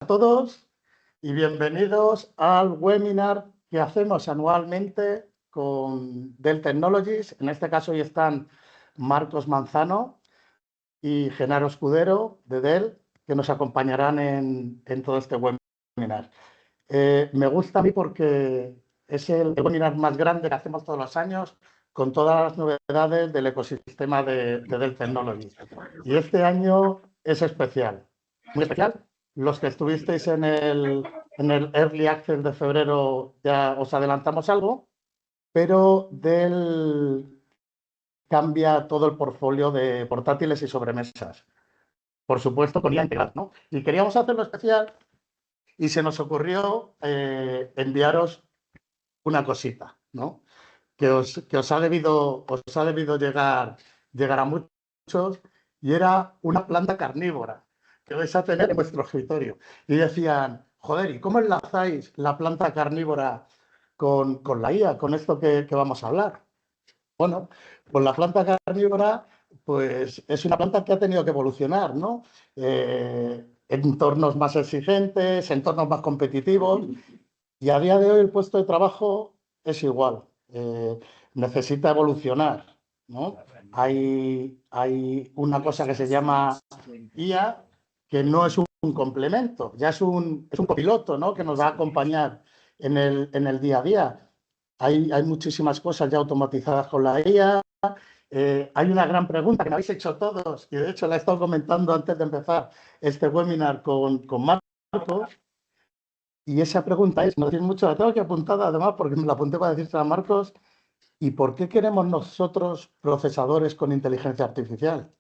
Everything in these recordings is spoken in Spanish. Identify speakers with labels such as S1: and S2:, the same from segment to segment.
S1: todos y bienvenidos al webinar que hacemos anualmente con Dell Technologies. En este caso hoy están Marcos Manzano y Genaro Escudero de Dell, que nos acompañarán en todo este webinar. Me gusta a mí porque es el webinar más grande que hacemos todos los años con todas las novedades del ecosistema de Dell Technologies. Y este año es especial, muy especial. Los que estuvisteis en el Early Access de febrero ya os adelantamos algo, pero Dell cambia todo el portfolio de portátiles y sobremesas. Por supuesto, con IA integrada, ¿no? Y queríamos hacerlo especial y se nos ocurrió enviaros una cosita, ¿no? Que os ha debido llegar a muchos, y era una planta carnívora que vais a tener en vuestro escritorio. Y decían, joder, ¿y cómo enlazáis la planta carnívora con la IA, con esto que vamos a hablar? Bueno, pues la planta carnívora pues, es una planta que ha tenido que evolucionar, ¿no? Entornos más exigentes, entornos más competitivos, y a día de hoy el puesto de trabajo es igual. Necesita evolucionar, ¿no? Hay una cosa que se llama IA, que no es un complemento, ya es un copiloto, ¿no? Que nos va a acompañar en el día a día. Hay muchísimas cosas ya automatizadas con la IA. Hay una gran pregunta que me habéis hecho todos, y de hecho la he estado comentando antes de empezar este webinar con Marcos. Y esa pregunta es, no decís mucho, la tengo que apuntar además porque me la apunté para decirte a Marcos, ¿y por qué queremos nosotros procesadores con inteligencia artificial?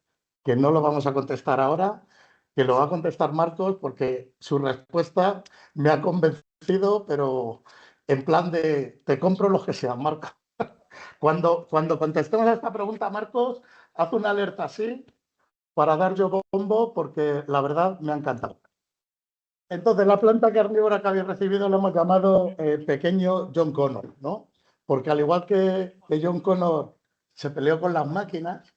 S1: Que no lo vamos a contestar ahora, que lo va a contestar Marcos porque su respuesta me ha convencido, pero en plan de, te compro los que sean, Marcos. Cuando contestemos a esta pregunta, Marcos, haz una alerta así para dar yo bombo porque la verdad me ha encantado. Entonces, la planta carnívora que habéis recibido lo hemos llamado pequeño John Connor, ¿no? Porque al igual que John Connor se peleó con las máquinas,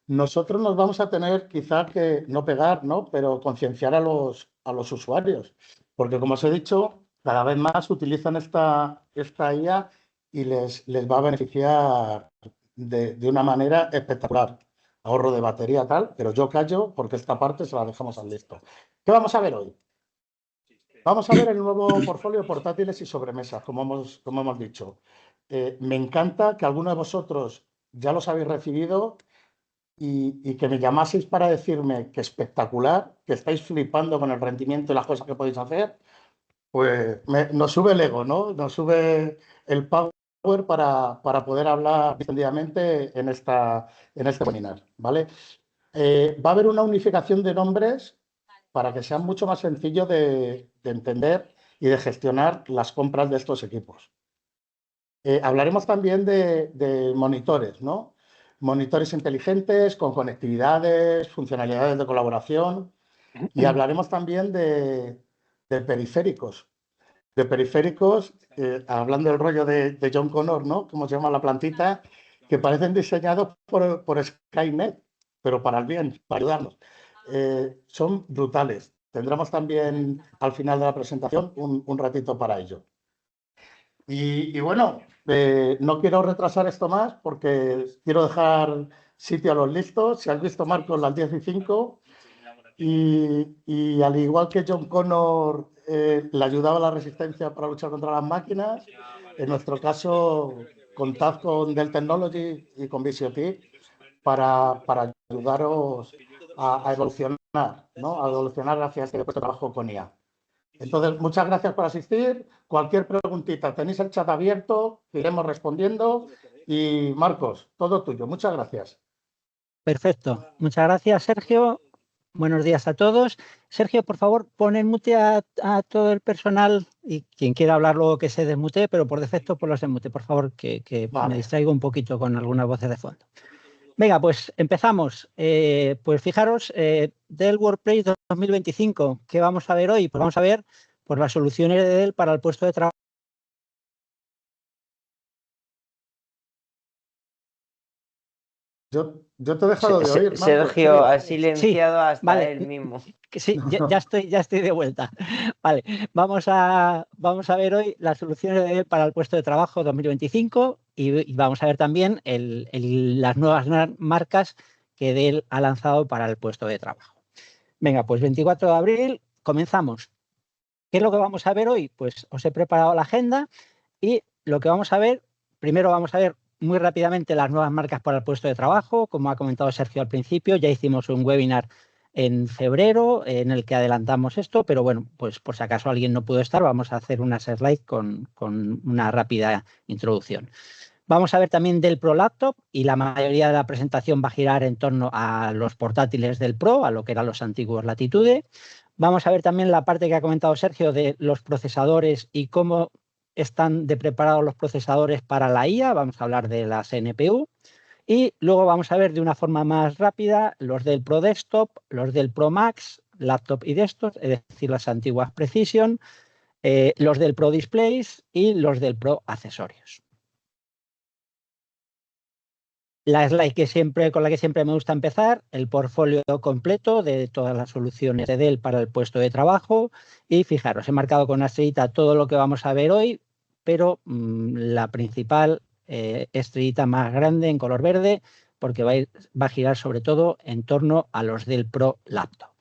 S1: nosotros nos vamos a tener quizás que no pegar, ¿no? Pero concienciar a los usuarios. Porque, como os he dicho, cada vez más utilizan esta IA y les va a beneficiar de una manera espectacular. Ahorro de batería, tal, pero yo callo porque esta parte se la dejamos al listo. ¿Qué vamos a ver hoy? Vamos a ver el nuevo portfolio de portátiles y sobremesas, como hemos dicho. Me encanta que alguno de vosotros ya los habéis recibido y que me llamaseis para decirme que espectacular, que estáis flipando con el rendimiento y las cosas que podéis hacer. Pues nos sube el ego, ¿no? Nos sube el power para poder hablar extendidamente en este webinar, ¿vale? Va a haber una unificación de nombres para que sea mucho más sencillo de entender y de gestionar las compras de estos equipos. Hablaremos también de monitores, ¿no? Monitores inteligentes con conectividades, funcionalidades de colaboración, y hablaremos también de periféricos. De periféricos, hablando del rollo de John Connor, ¿no? Como se llama la plantita, que parecen diseñados por Skynet, pero para el bien, para ayudarnos. Son brutales. Tendremos también al final de la presentación un ratito para ello. Y bueno, no quiero retrasar esto más porque quiero dejar sitio a los listos. Si has visto, Marcos, las 10:05. Y al igual que John Connor le ayudaba a la resistencia para luchar contra las máquinas, en nuestro caso contad con Dell Technologies y con Visiotip para ayudaros a evolucionar, ¿no? A evolucionar hacia este trabajo con IA. Entonces, muchas gracias por asistir. Cualquier preguntita, tenéis el chat abierto, iremos respondiendo. Y Marcos, todo tuyo. Muchas gracias.
S2: Perfecto. Muchas gracias, Sergio. Buenos días a todos. Sergio, por favor, pon en mute a todo el personal y quien quiera hablar luego que se desmute, pero por defecto ponlos en mute, por favor, que
S1: Vale.
S2: Me distraigo un poquito con algunas voces de fondo. Venga, pues empezamos. Pues fijaros, Dell Workplace 2025, ¿qué vamos a ver hoy? Pues vamos a ver pues, las soluciones de Dell para el puesto de trabajo
S1: Yo te he dejado de oír, Marcos,
S3: Sergio
S1: creo.
S3: ha
S2: Sí,
S3: silenciado hasta
S2: vale.
S3: él mismo.
S2: Sí,
S1: No.
S2: ya estoy de vuelta. Vale, vamos a ver hoy las soluciones de Dell para el puesto de trabajo 2025 y vamos a ver también las nuevas marcas que Dell ha lanzado para el puesto de trabajo. Venga, pues 24 de abril, comenzamos. ¿Qué es lo que vamos a ver hoy? Pues os he preparado la agenda y lo que vamos a ver, primero vamos a ver muy rápidamente las nuevas marcas para el puesto de trabajo. Como ha comentado Sergio al principio, ya hicimos un webinar en febrero en el que adelantamos esto, pero bueno, pues por si acaso alguien no pudo estar, vamos a hacer unas slides con una rápida introducción. Vamos a ver también del Pro Laptop y la mayoría de la presentación va a girar en torno a los portátiles del Pro, a lo que eran los antiguos Latitude. Vamos a ver también la parte que ha comentado Sergio de los procesadores y cómo están de preparados los procesadores para la IA. Vamos a hablar de las NPU. Y luego vamos a ver de una forma más rápida los del Pro Desktop, los del Pro Max, Laptop y Desktop, es decir, las antiguas Precision, los del Pro Displays y los del Pro Accesorios. La slide con la que siempre me gusta empezar, el portfolio completo de todas las soluciones de Dell para el puesto de trabajo. Y fijaros, he marcado con una estrellita todo lo que vamos a ver hoy, pero la principal estrellita más grande en color verde, porque va a girar sobre todo en torno a los del Pro Laptop.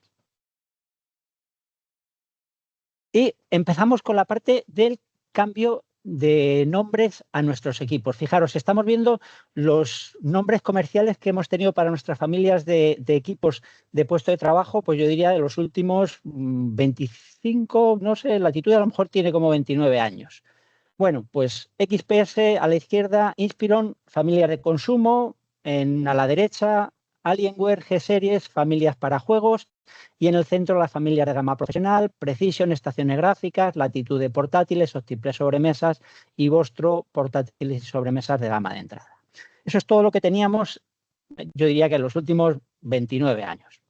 S2: Y empezamos con la parte del cambio de nombres a nuestros equipos. Fijaros, estamos viendo los nombres comerciales que hemos tenido para nuestras familias de equipos de puesto de trabajo, pues yo diría de los últimos 25, no sé, Latitude a lo mejor tiene como 29 años. Bueno, pues XPS a la izquierda, Inspiron, familias de consumo, a la derecha, Alienware, G-Series, familias para juegos, y en el centro las familias de gama profesional, Precision, estaciones gráficas, Latitude portátiles, Optipress sobremesas y Vostro portátiles y sobremesas de gama de entrada. Eso es todo lo que teníamos, yo diría que en los últimos 29 años.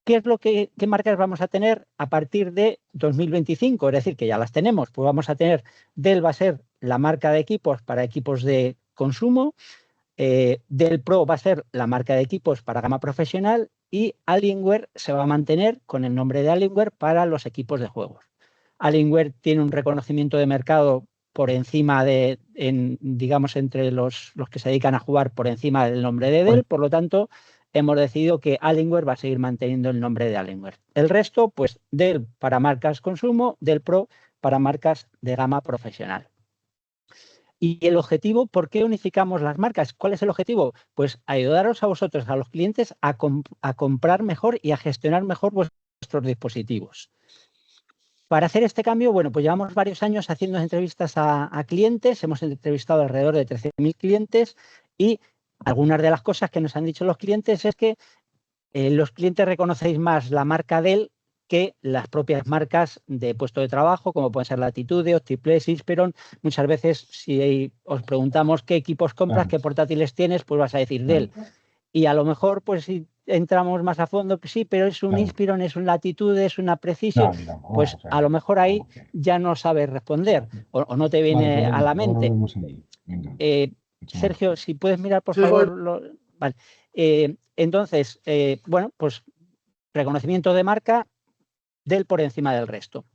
S2: ¿Qué marcas vamos a tener a partir de 2025? Es decir, que ya las tenemos. Pues vamos a tener, Dell va a ser la marca de equipos para equipos de consumo, Dell Pro va a ser la marca de equipos para gama profesional y Alienware se va a mantener con el nombre de Alienware para los equipos de juegos. Alienware tiene un reconocimiento de mercado por encima digamos, entre los que se dedican a jugar por encima del nombre de Dell, por lo tanto, hemos decidido que Alienware va a seguir manteniendo el nombre de Alienware. El resto, pues Dell para marcas consumo, Dell Pro para marcas de gama profesional. Y el objetivo, ¿por qué unificamos las marcas? ¿Cuál es el objetivo? Pues ayudaros a vosotros, a los clientes, a comprar mejor y a gestionar mejor vuestros dispositivos. Para hacer este cambio, bueno, pues llevamos varios años haciendo entrevistas a clientes, hemos entrevistado alrededor de 13.000 clientes y algunas de las cosas que nos han dicho los clientes es que los clientes reconocéis más la marca Dell que las propias marcas de puesto de trabajo, como pueden ser Latitude, Optipress, Inspiron. Muchas veces, si os preguntamos qué equipos compras, qué portátiles tienes, pues vas a decir Dell. Y a lo mejor, pues si entramos más a fondo, pues sí, pero es un Inspiron, es un Latitude, es una Precision, pues a lo mejor ahí ya no sabes responder o no te viene a la mente. Sergio, si puedes mirar, por favor. Vale. Entonces, bueno, pues reconocimiento de marca Dell por encima del resto.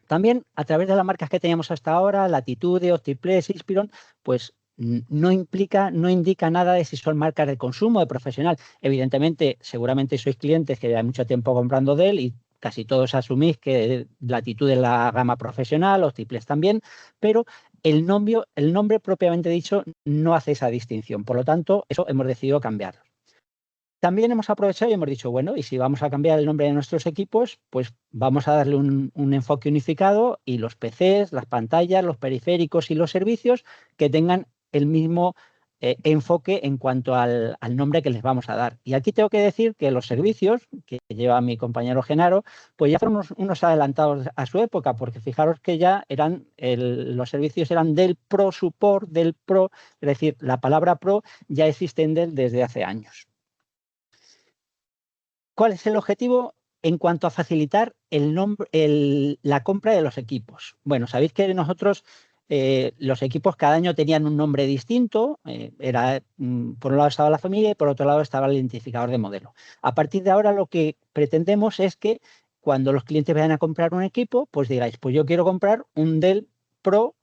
S2: También, a través de las marcas que teníamos hasta ahora, Latitude, Optipress, Inspiron, pues no indica nada de si son marcas de consumo, de profesional. Evidentemente, seguramente sois clientes que llevan mucho tiempo comprando Dell y casi todos asumís que Latitude es la gama profesional, Optipress también, pero el nombre propiamente dicho no hace esa distinción. Por lo tanto, eso hemos decidido cambiarlo. También hemos aprovechado y hemos dicho, bueno, y si vamos a cambiar el nombre de nuestros equipos, pues vamos a darle un enfoque unificado y los PCs, las pantallas, los periféricos y los servicios que tengan el mismo enfoque en cuanto al nombre que les vamos a dar. Y aquí tengo que decir que los servicios, que lleva mi compañero Genaro, pues ya fueron unos adelantados a su época, porque fijaros que ya los servicios eran del Pro Support, del Pro, es decir, la palabra Pro ya existe en Dell desde hace años. ¿Cuál es el objetivo en cuanto a facilitar la compra de los equipos? Bueno, sabéis que nosotros los equipos cada año tenían un nombre distinto. Por un lado estaba la familia y por otro lado estaba el identificador de modelo. A partir de ahora lo que pretendemos es que cuando los clientes vayan a comprar un equipo, pues digáis, pues yo quiero comprar un Dell Pro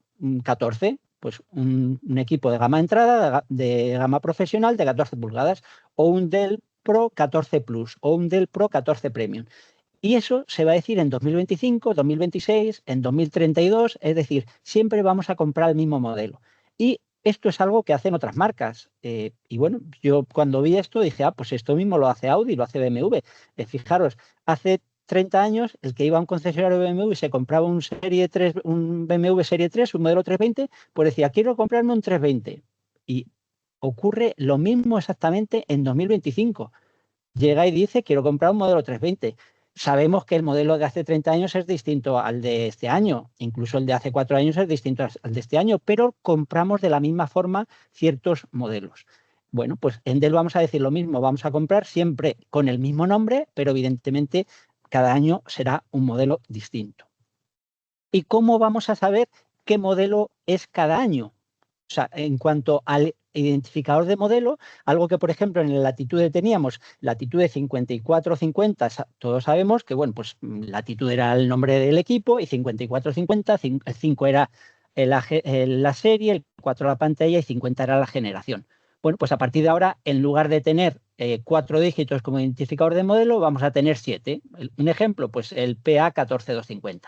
S2: 14, pues un equipo de gama entrada, de gama profesional de 14 pulgadas, o un Dell Pro 14 Plus, o un Dell Pro 14 Premium. Y eso se va a decir en 2025, 2026, en 2032, es decir, siempre vamos a comprar el mismo modelo. Y esto es algo que hacen otras marcas. Y bueno, yo cuando vi esto dije, pues esto mismo lo hace Audi, lo hace BMW. Fijaros, hace 30 años, el que iba a un concesionario BMW y se compraba un BMW Serie 3, un modelo 320, pues decía, quiero comprarme un 320. Y ocurre lo mismo exactamente en 2025. Llega y dice, quiero comprar un modelo 320. Sabemos que el modelo de hace 30 años es distinto al de este año, incluso el de hace 4 años es distinto al de este año, pero compramos de la misma forma ciertos modelos. Bueno, pues en Dell vamos a decir lo mismo, vamos a comprar siempre con el mismo nombre, pero evidentemente cada año será un modelo distinto. ¿Y cómo vamos a saber qué modelo es cada año? O sea, en cuanto al identificador de modelo, algo que, por ejemplo, en el Latitude teníamos, Latitude 5450, todos sabemos que, bueno, pues Latitude era el nombre del equipo y 5450, el 5 era la serie, el 4 la pantalla y 50 era la generación. Bueno, pues a partir de ahora, en lugar de tener 4 dígitos como identificador de modelo, vamos a tener 7. Un ejemplo, pues el PA14250.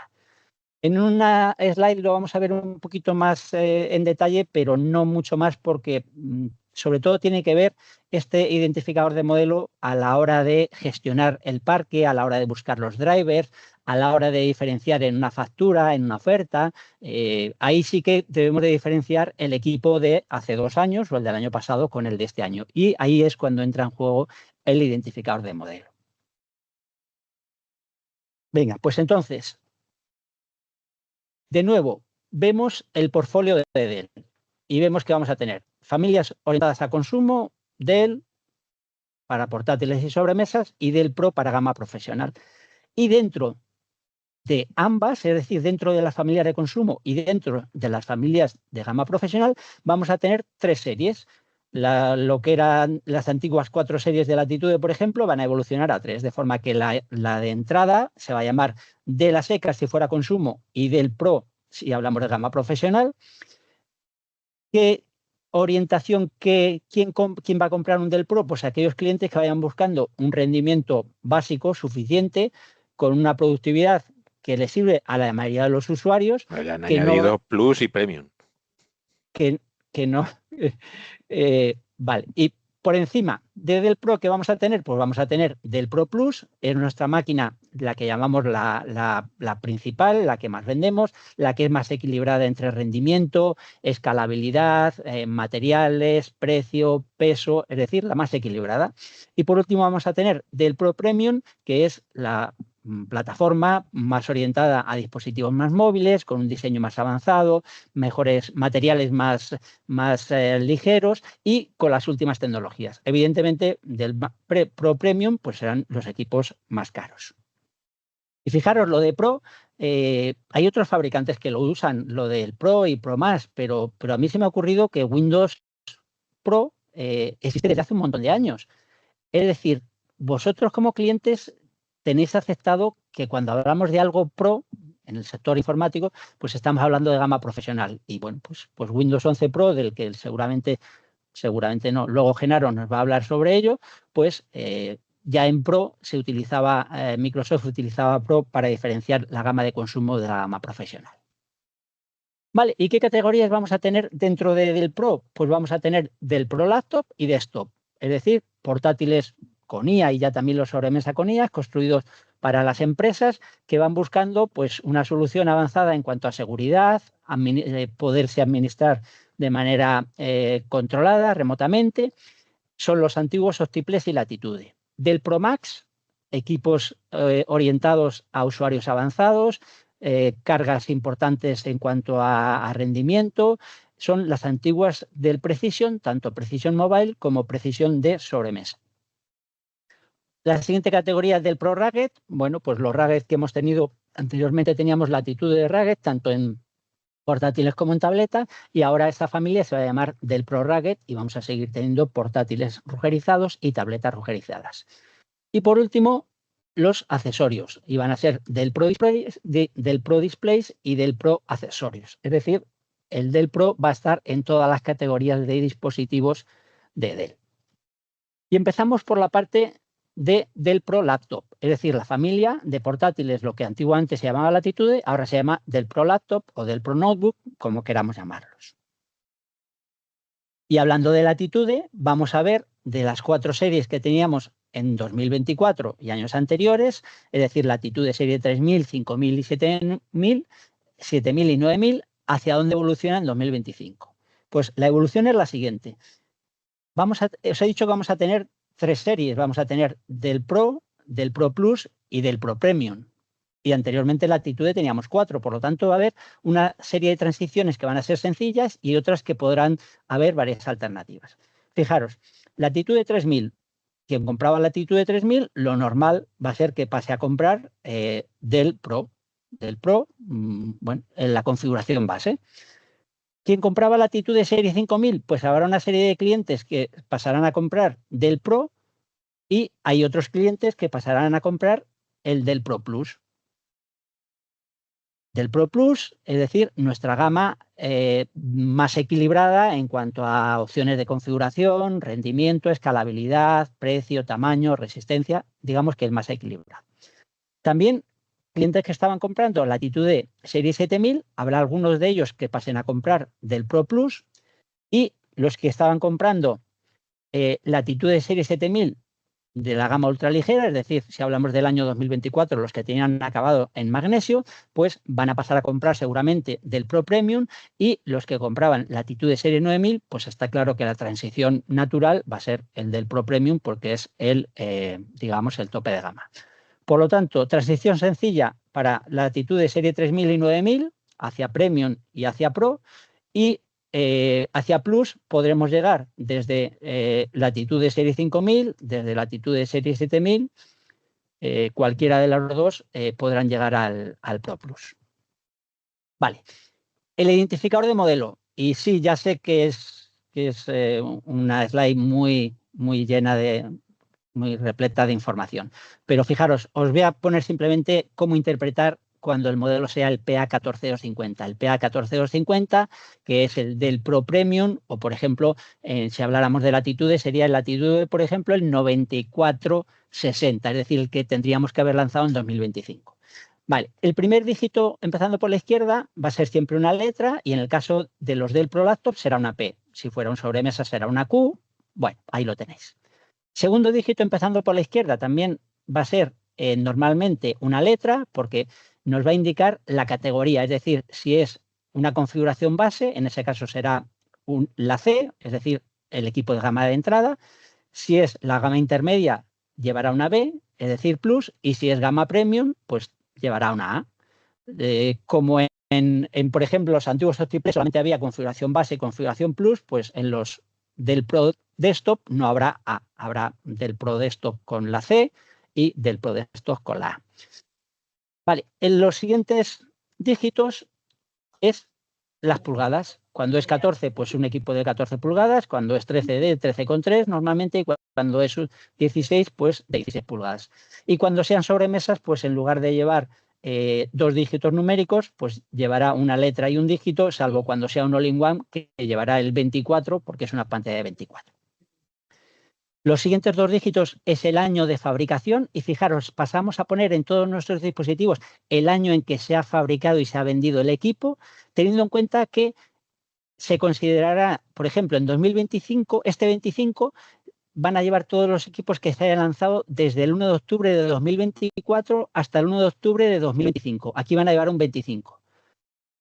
S2: En una slide lo vamos a ver un poquito más en detalle, pero no mucho más porque sobre todo tiene que ver este identificador de modelo a la hora de gestionar el parque, a la hora de buscar los drivers, a la hora de diferenciar en una factura, en una oferta. Ahí sí que debemos de diferenciar el equipo de hace 2 años o el del año pasado con el de este año. Y ahí es cuando entra en juego el identificador de modelo. Venga, pues entonces, de nuevo, vemos el portfolio de Dell y vemos que vamos a tener familias orientadas a consumo, Dell para portátiles y sobremesas y Dell Pro para gama profesional. Y dentro de ambas, es decir, dentro de las familias de consumo y dentro de las familias de gama profesional, vamos a tener 3 series. Lo que eran las antiguas 4 series de Latitude, por ejemplo, van a evolucionar a 3, de forma que la de entrada se va a llamar Dell a secas si fuera consumo y Dell Pro si hablamos de gama profesional. ¿Qué orientación, quién va a comprar un Dell Pro? Pues aquellos clientes que vayan buscando un rendimiento básico suficiente con una productividad que le sirve a la mayoría de los usuarios.
S3: Le han añadido Plus y Premium.
S2: Que no. Vale. Y por encima de Dell Pro, ¿qué vamos a tener? Pues vamos a tener Dell Pro Plus, es nuestra máquina, la que llamamos la principal, la que más vendemos, la que es más equilibrada entre rendimiento, escalabilidad, materiales, precio, peso, es decir, la más equilibrada. Y por último vamos a tener Dell Pro Premium, que es la plataforma más orientada a dispositivos más móviles, con un diseño más avanzado, mejores materiales más ligeros y con las últimas tecnologías. Evidentemente, del Pro Premium pues serán los equipos más caros. Y fijaros, lo de Pro, hay otros fabricantes que lo usan, lo del Pro y Pro Más, pero a mí se me ha ocurrido que Windows Pro existe desde hace un montón de años. Es decir, vosotros como clientes tenéis aceptado que cuando hablamos de algo Pro, en el sector informático, pues estamos hablando de gama profesional. Y bueno, pues Windows 11 Pro, del que seguramente no, luego Genaro nos va a hablar sobre ello, pues ya en Pro se utilizaba, Microsoft utilizaba Pro para diferenciar la gama de consumo de la gama profesional. Vale, ¿y qué categorías vamos a tener dentro del Pro? Pues vamos a tener del Pro Laptop y Desktop, es decir, portátiles con IA y ya también los sobremesa con IA, construidos para las empresas que van buscando pues una solución avanzada en cuanto a seguridad, poderse administrar de manera controlada remotamente. Son los antiguos Optiplex y Latitude. Del Pro Max, equipos orientados a usuarios avanzados, cargas importantes en cuanto a rendimiento, son las antiguas del Precision, tanto Precision Mobile como Precision de sobremesa. La siguiente categoría del Pro Rugged, bueno, pues los Rugged que hemos tenido anteriormente teníamos Latitude de Rugged, tanto en portátiles como en tableta, y ahora esta familia se va a llamar Dell Pro Rugged y vamos a seguir teniendo portátiles rugerizados y tabletas rugerizadas. Y por último, los accesorios, y van a ser Dell Pro Displays y Dell Pro Accesorios. Es decir, el Dell Pro va a estar en todas las categorías de dispositivos de Dell. Y empezamos por la parte de Dell Pro Laptop, es decir, la familia de portátiles, lo que antiguamente se llamaba Latitude, ahora se llama Dell Pro Laptop o Dell Pro Notebook, como queramos llamarlos. Y hablando de Latitude, vamos a ver de las 4 series que teníamos en 2024 y años anteriores, es decir, Latitude serie 3000, 5000 y 7000, 7000 y 9000, hacia dónde evoluciona en 2025. Pues la evolución es la siguiente. Os he dicho que vamos a tener 3 series. Vamos a tener Dell Pro, Dell Pro Plus y Dell Pro Premium. Y anteriormente en Latitude teníamos 4. Por lo tanto, va a haber una serie de transiciones que van a ser sencillas y otras que podrán haber varias alternativas. Fijaros, Latitude 3000. Quien compraba Latitude 3000, lo normal va a ser que pase a comprar Dell Pro. Dell Pro, bueno, en la configuración base. Quien compraba Latitude serie 5000, pues habrá una serie de clientes que pasarán a comprar Dell Pro y hay otros clientes que pasarán a comprar el Dell Pro Plus. Dell Pro Plus, es decir, nuestra gama más equilibrada en cuanto a opciones de configuración, rendimiento, escalabilidad, precio, tamaño, resistencia, digamos que es más equilibrada. También clientes que estaban comprando Latitude serie 7000, habrá algunos de ellos que pasen a comprar Dell Pro Plus, y los que estaban comprando Latitude serie 7000 de la gama ultraligera, es decir, si hablamos del año 2024, los que tenían acabado en magnesio, pues van a pasar a comprar seguramente Dell Pro Premium, y los que compraban Latitude serie 9000, pues está claro que la transición natural va a ser el Dell Pro Premium porque es digamos, el tope de gama. Por lo tanto, transición sencilla para Latitude serie 3000 y 9000 hacia Premium y hacia Pro, y hacia Plus podremos llegar desde Latitude serie 5000, desde Latitude serie 7000, cualquiera de las dos podrán llegar al Pro Plus. Vale, el identificador de modelo, y sí, ya sé que es una slide muy llena muy repleta de información. Pero fijaros, os voy a poner simplemente cómo interpretar cuando el modelo sea el PA14250. El PA14250, que es el del Pro Premium, o por ejemplo, si habláramos de Latitude, sería el Latitude, por ejemplo, el 9460, es decir, el que tendríamos que haber lanzado en 2025. Vale, el primer dígito, empezando por la izquierda, va a ser siempre una letra, y en el caso de los del Pro Laptop será una P. Si fuera un sobremesa será una Q. Bueno, ahí lo tenéis. Segundo dígito, empezando por la izquierda, también va a ser normalmente una letra, porque nos va a indicar la categoría, es decir, si es una configuración base, en ese caso será la C, es decir, el equipo de gama de entrada. Si es la gama intermedia, llevará una B, es decir, Plus, y si es gama Premium, pues llevará una A. Como por ejemplo, los antiguos triples solamente había configuración base y configuración Plus, pues en los del Pro Desktop no habrá A, habrá del Pro Desktop con la C y del Pro Desktop con la A. Vale, en los siguientes dígitos es las pulgadas. Cuando es 14, pues un equipo de 14 pulgadas, cuando es 13 de 13,3 normalmente, y cuando es 16, pues de 16 pulgadas. Y cuando sean sobremesas, pues en lugar de llevar 2 dígitos numéricos, pues llevará una letra y un dígito, salvo cuando sea un all-in-one que llevará el 24 porque es una pantalla de 24. Los siguientes 2 dígitos es el año de fabricación, y fijaros, pasamos a poner en todos nuestros dispositivos el año en que se ha fabricado y se ha vendido el equipo, teniendo en cuenta que se considerará, por ejemplo, en 2025, este 25, van a llevar todos los equipos que se hayan lanzado desde el 1 de octubre de 2024 hasta el 1 de octubre de 2025. Aquí van a llevar un 25.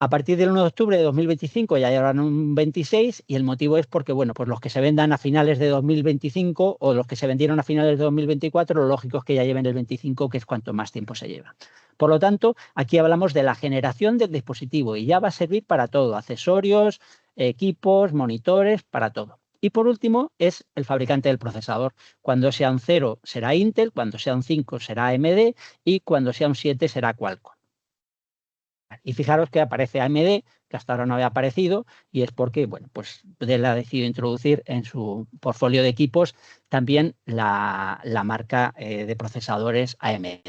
S2: A partir del 1 de octubre de 2025 ya llevarán un 26, y el motivo es porque, bueno, pues los que se vendan a finales de 2025 o los que se vendieron a finales de 2024, lo lógico es que ya lleven el 25, que es cuanto más tiempo se lleva. Por lo tanto, aquí hablamos de la generación del dispositivo y ya va a servir para todo, accesorios, equipos, monitores, para todo. Y por último es el fabricante del procesador. Cuando sea un 0 será Intel, cuando sea un 5 será AMD y cuando sea un 7 será Qualcomm. Y fijaros que aparece AMD, que hasta ahora no había aparecido, y es porque, bueno, pues Dell ha decidido introducir en su portfolio de equipos también la marca de procesadores AMD.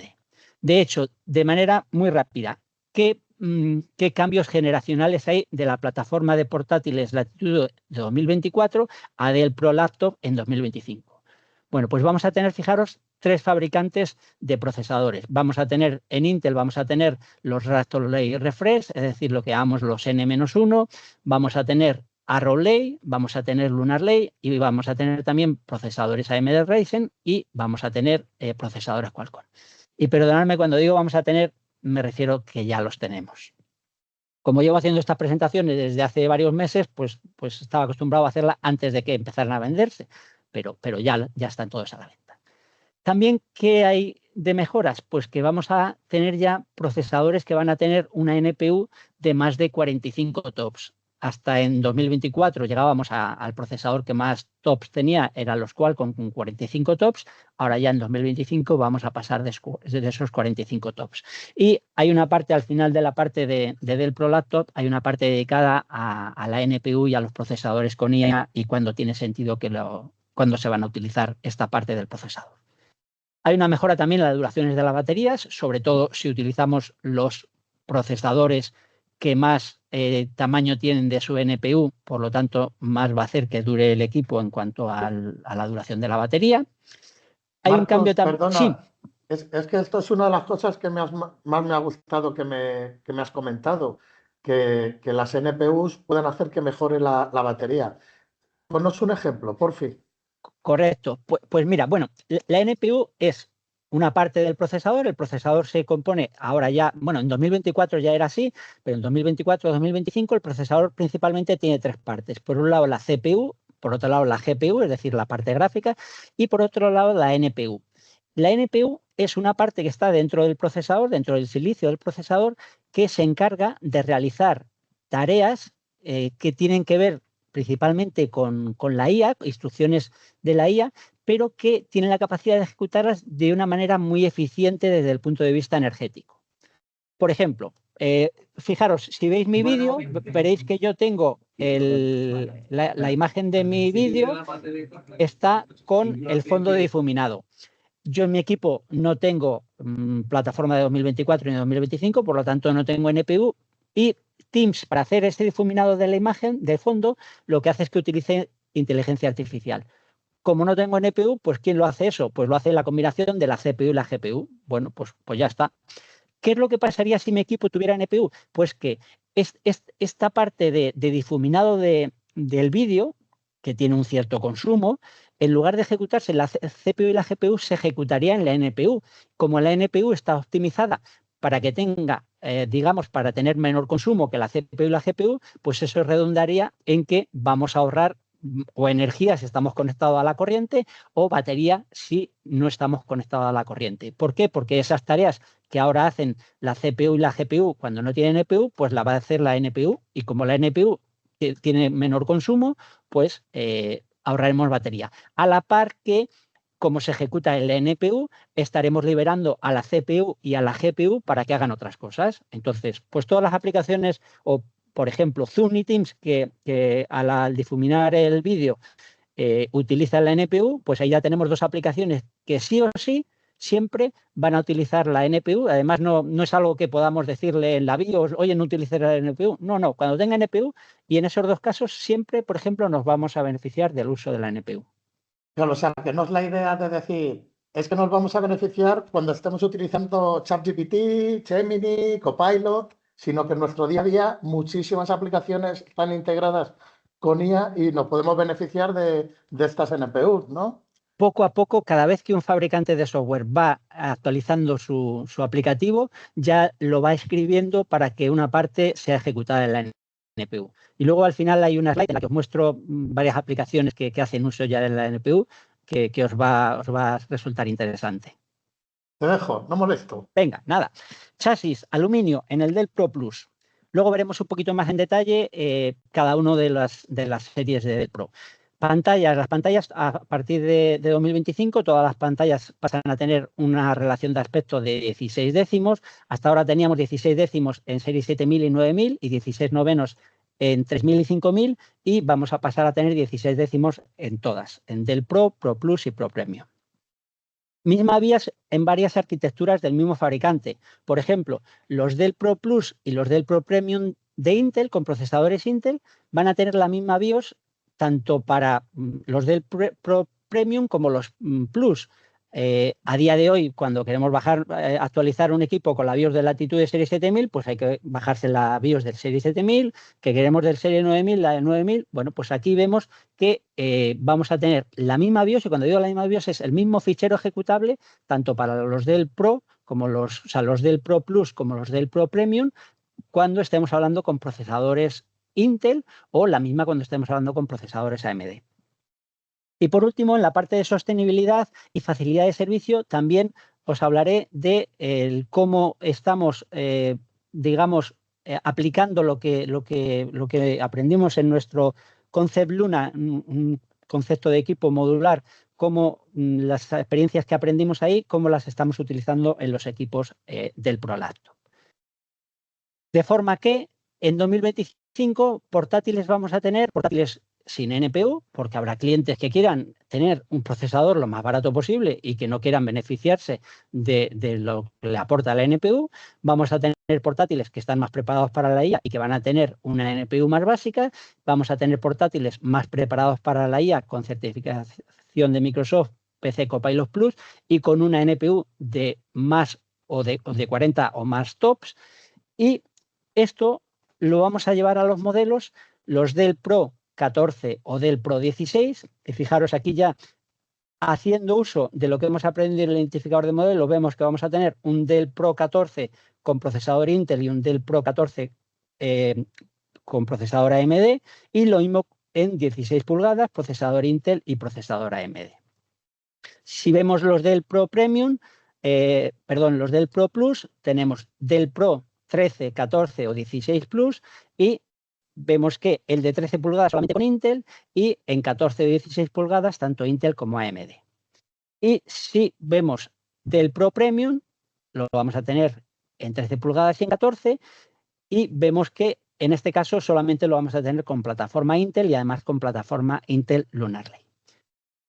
S2: De hecho, de manera muy rápida, ¿qué cambios generacionales hay de la plataforma de portátiles Latitude de 2024 a Dell Pro Laptop en 2025? Bueno, pues vamos a tener, fijaros, 3 fabricantes de procesadores. Vamos a tener, en Intel vamos a tener los Raptor Lake Refresh, es decir, lo que llamamos los N-1, vamos a tener Arrow Lake, vamos a tener Lunar Lake y vamos a tener también procesadores AMD Ryzen y vamos a tener procesadores Qualcomm. Y perdonadme, cuando digo vamos a tener, me refiero que ya los tenemos. Como llevo haciendo estas presentaciones desde hace varios meses, pues estaba acostumbrado a hacerla antes de que empezaran a venderse, pero ya están todos a la venta. También, ¿qué hay de mejoras? Pues que vamos a tener ya procesadores que van a tener una NPU de más de 45 TOPS. Hasta en 2024 llegábamos al procesador que más TOPS tenía, eran los Qualcomm con 45 TOPS. Ahora ya en 2025 vamos a pasar de esos 45 TOPS. Y hay una parte, al final de la parte de Dell Pro Laptop, hay una parte dedicada a la NPU y a los procesadores con IA y cuándo tiene sentido cuándo se van a utilizar esta parte del procesador. Hay una mejora también en las duraciones de las baterías, sobre todo si utilizamos los procesadores que más tamaño tienen de su NPU, por lo tanto, más va a hacer que dure el equipo en cuanto a la duración de la batería. Hay
S1: Marcos,
S2: un cambio también.
S1: Perdona,
S2: sí.
S1: Es que esto es una de las cosas que más me ha gustado que me has comentado, que las NPUs pueden hacer que mejore la batería. Ponos un ejemplo, por fin.
S2: Correcto. Pues mira, bueno, la NPU es una parte del procesador. El procesador se compone ahora ya, bueno, en 2024 ya era así, pero en 2024-2025 el procesador principalmente tiene 3 partes. Por un lado la CPU, por otro lado la GPU, es decir, la parte gráfica, y por otro lado la NPU. La NPU es una parte que está dentro del procesador, dentro del silicio del procesador, que se encarga de realizar tareas que tienen que ver principalmente con la IA, instrucciones de la IA, pero que tienen la capacidad de ejecutarlas de una manera muy eficiente desde el punto de vista energético. Por ejemplo, fijaros, si veis mi vídeo, veréis que yo tengo la imagen de mi vídeo, está con el fondo de difuminado. Yo en mi equipo no tengo plataforma de 2024 ni 2025, por lo tanto no tengo NPU, y Teams, para hacer este difuminado de la imagen, del fondo, lo que hace es que utilice inteligencia artificial. Como no tengo NPU, pues ¿quién lo hace eso? Pues lo hace la combinación de la CPU y la GPU. Bueno, pues ya está. ¿Qué es lo que pasaría si mi equipo tuviera NPU? Pues que esta parte de difuminado del vídeo, que tiene un cierto consumo, en lugar de ejecutarse en la CPU y la GPU, se ejecutaría en la NPU. Como la NPU está optimizada para que tenga, digamos, para tener menor consumo que la CPU y la GPU, pues eso redundaría en que vamos a ahorrar o energía si estamos conectados a la corriente o batería si no estamos conectados a la corriente. ¿Por qué? Porque esas tareas que ahora hacen la CPU y la GPU cuando no tienen NPU, pues la va a hacer la NPU, y como la NPU tiene menor consumo, pues ahorraremos batería. A la par que, como se ejecuta en la NPU, estaremos liberando a la CPU y a la GPU para que hagan otras cosas. Entonces, pues todas las aplicaciones, o por ejemplo, Zoom y Teams, que al difuminar el vídeo utilizan la NPU, pues ahí ya tenemos 2 aplicaciones que sí o sí siempre van a utilizar la NPU. Además, no es algo que podamos decirle en la BIOS, oye, no utilices la NPU. No, cuando tenga NPU, y en esos 2 casos siempre, por ejemplo, nos vamos a beneficiar del uso de la NPU.
S1: Claro, o sea, que no es la idea de decir, es que nos vamos a beneficiar cuando estemos utilizando ChatGPT, Gemini, Copilot, sino que en nuestro día a día muchísimas aplicaciones están integradas con IA y nos podemos beneficiar de estas NPUs, ¿no?
S2: Poco a poco, cada vez que un fabricante de software va actualizando su aplicativo, ya lo va escribiendo para que una parte sea ejecutada en la NPU. Y luego al final hay una slide en la que os muestro varias aplicaciones que hacen uso ya de la NPU que os va a resultar interesante.
S1: Te dejo, no molesto.
S2: Venga, nada. Chasis, aluminio en el Dell Pro Plus. Luego veremos un poquito más en detalle cada uno de las series de Dell Pro. Las pantallas a partir de 2025, todas las pantallas pasan a tener una relación de aspecto de 16 décimos. Hasta ahora teníamos 16 décimos en series 7000 y 9000 y 16 novenos en 3000 y 5000 y vamos a pasar a tener 16 décimos en todas, en Dell Pro, Pro Plus y Pro Premium. Misma BIOS en varias arquitecturas del mismo fabricante. Por ejemplo, los Dell Pro Plus y los Dell Pro Premium de Intel, con procesadores Intel, van a tener la misma BIOS tanto para los Dell Pro Premium como los Plus. A día de hoy, cuando queremos actualizar un equipo con la BIOS de Latitude Serie 7000, pues hay que bajarse la BIOS del Serie 7000, que queremos del Serie 9000, la de 9000. Bueno, pues aquí vemos que vamos a tener la misma BIOS, y cuando digo la misma BIOS es el mismo fichero ejecutable, tanto para los Dell Pro, como los Dell Pro Plus como los Dell Pro Premium, cuando estemos hablando con procesadores Intel, o la misma cuando estemos hablando con procesadores AMD. Y por último, en la parte de sostenibilidad y facilidad de servicio, también os hablaré de cómo estamos, aplicando lo que aprendimos en nuestro Concept Luna, un concepto de equipo modular, cómo las experiencias que aprendimos ahí, cómo las estamos utilizando en los equipos del ProLaptop. De forma que en 2025 portátiles vamos a tener portátiles sin NPU, porque habrá clientes que quieran tener un procesador lo más barato posible y que no quieran beneficiarse de lo que le aporta la NPU. Vamos a tener portátiles que están más preparados para la IA y que van a tener una NPU más básica. Vamos a tener portátiles más preparados para la IA con certificación de Microsoft, PC Copilot Plus, y con una NPU de más o de 40 o más tops. Y esto lo vamos a llevar a los modelos, los Dell Pro 14 o Dell Pro 16, y fijaros aquí ya, haciendo uso de lo que hemos aprendido en el identificador de modelo, vemos que vamos a tener un Dell Pro 14 con procesador Intel y un Dell Pro 14 con procesador AMD, y lo mismo en 16 pulgadas, procesador Intel y procesador AMD. Si vemos los Dell Pro Premium, los Dell Pro Plus, tenemos Dell Pro 13, 14 o 16 Plus, y vemos que el de 13 pulgadas solamente con Intel, y en 14 o 16 pulgadas tanto Intel como AMD. Y si vemos Dell Pro Premium, lo vamos a tener en 13 pulgadas y en 14, y vemos que en este caso solamente lo vamos a tener con plataforma Intel y además con plataforma Intel Lunar Lake.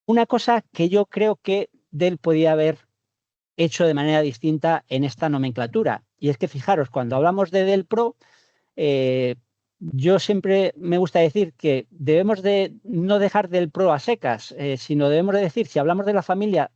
S2: Una cosa que yo creo que Dell podía haber hecho de manera distinta en esta nomenclatura, y es que fijaros, cuando hablamos de Dell Pro, yo siempre me gusta decir que debemos de no dejar Dell Pro a secas, sino debemos de decir, si hablamos de la familia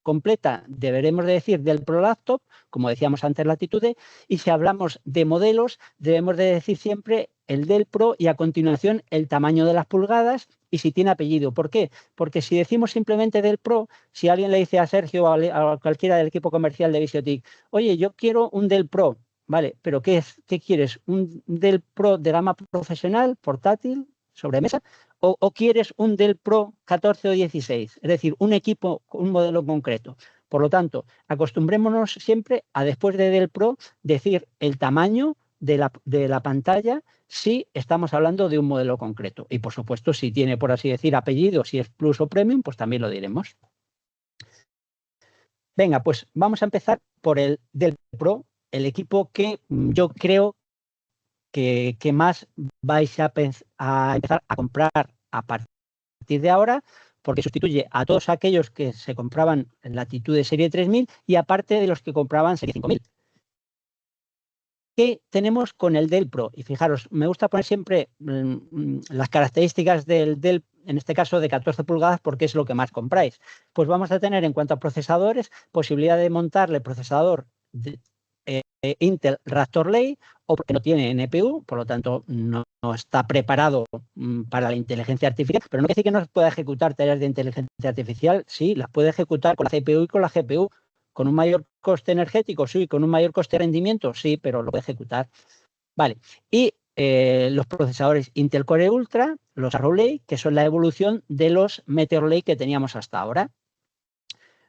S2: completa, deberemos de decir Dell Pro Laptop, como decíamos antes Latitude, y si hablamos de modelos, debemos de decir siempre el Dell Pro y a continuación el tamaño de las pulgadas y si tiene apellido. ¿Por qué? Porque si decimos simplemente Dell Pro, si alguien le dice a Sergio o a cualquiera del equipo comercial de Visiotic, oye, yo quiero un Dell Pro, vale, pero ¿qué quieres? ¿Un Dell Pro de gama profesional, portátil, sobremesa? ¿O quieres un Dell Pro 14 o 16? Es decir, un equipo, un modelo concreto. Por lo tanto, acostumbrémonos siempre a, después de Dell Pro, decir el tamaño de la pantalla si estamos hablando de un modelo concreto. Y, por supuesto, si tiene, por así decir, apellido, si es Plus o Premium, pues también lo diremos. Venga, pues vamos a empezar por el Dell Pro, el equipo que yo creo que más vais a empezar a comprar a partir de ahora, porque sustituye a todos aquellos que se compraban en Latitude Serie 3000 y aparte de los que compraban Serie 5000. ¿Qué tenemos con el Dell Pro? Y fijaros, me gusta poner siempre las características del Dell, en este caso de 14 pulgadas, porque es lo que más compráis. Pues vamos a tener, en cuanto a procesadores, posibilidad de montarle procesador de Intel Raptor Lake, o porque no tiene NPU, por lo tanto no está preparado para la inteligencia artificial, pero no quiere decir que no pueda ejecutar tareas de inteligencia artificial. Sí, las puede ejecutar con la CPU y con la GPU. ¿Con un mayor coste energético? Sí. ¿Con un mayor coste de rendimiento? Sí, pero lo puede ejecutar. Vale. Y los procesadores Intel Core Ultra, los Arrow Lake, que son la evolución de los Meteor Lake que teníamos hasta ahora.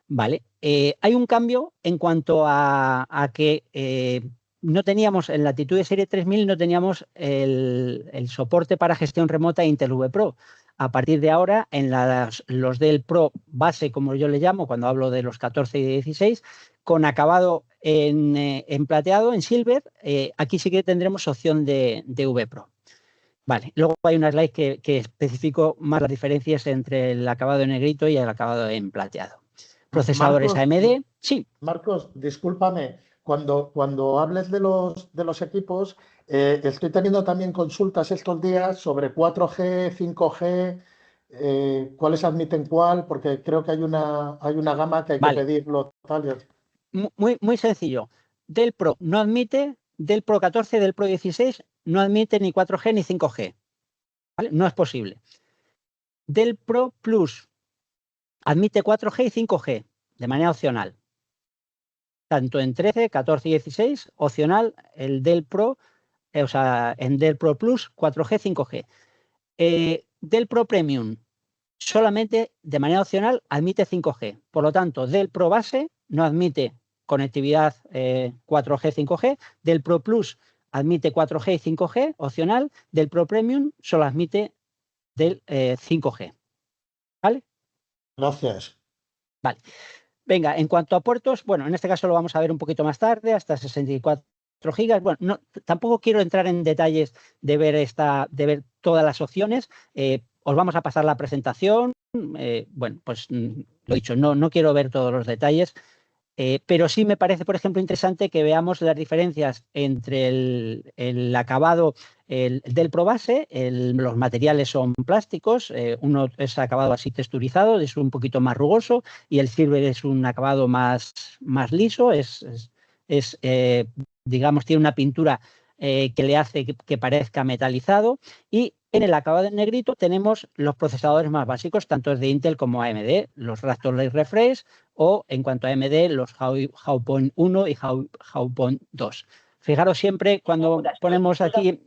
S2: Vale. Hay un cambio en cuanto a que no teníamos, en Latitude Serie 3000, no teníamos el soporte para gestión remota Intel V Pro. a partir de ahora, en los del Pro base, como yo le llamo, cuando hablo de los 14 y 16, con acabado en plateado, en silver, aquí sí que tendremos opción de V Pro. Vale, luego hay una slide que especifico más las diferencias entre el acabado en negrito y el acabado en plateado. Procesadores
S1: Marcos,
S2: AMD, sí.
S1: Marcos, discúlpame, cuando hables de los equipos, estoy teniendo también consultas estos días sobre 4G, 5G, cuáles admiten cuál, porque creo que hay una gama que hay que pedirlo. Tal.
S2: Muy sencillo. Del Pro no admite, del Pro 14, del Pro 16, no admite ni 4G ni 5G. ¿Vale? No es posible. Del Pro Plus admite 4G y 5G de manera opcional. Tanto en 13, 14 y 16, opcional el Del Pro, o sea, en Del Pro Plus, 4G, 5G. Del Pro Premium, solamente de manera opcional admite 5G. Por lo tanto, del Pro base no admite conectividad 4G, 5G. Del Pro Plus admite 4G y 5G, opcional. Del Pro Premium solo admite del 5G. ¿Vale?
S1: Gracias.
S2: Vale. Venga, en cuanto a puertos, bueno, en este caso lo vamos a ver un poquito más tarde, hasta 64 gigas. Bueno, no, tampoco quiero entrar en detalles de ver todas las opciones. Os vamos a pasar la presentación. Bueno, pues lo dicho, no quiero ver todos los detalles. Pero sí me parece, por ejemplo, interesante que veamos las diferencias entre el acabado del Pro base. Los materiales son plásticos, uno es acabado así texturizado, es un poquito más rugoso, y el Silver es un acabado más liso, digamos, tiene una pintura que le hace que parezca metalizado. Y en el acabado en negrito tenemos los procesadores más básicos, tanto de Intel como AMD, los Raptor Lake Refresh, o en cuanto a AMD, los Hauppauge 1 y Hauppauge 2. Fijaros siempre, cuando ponemos aquí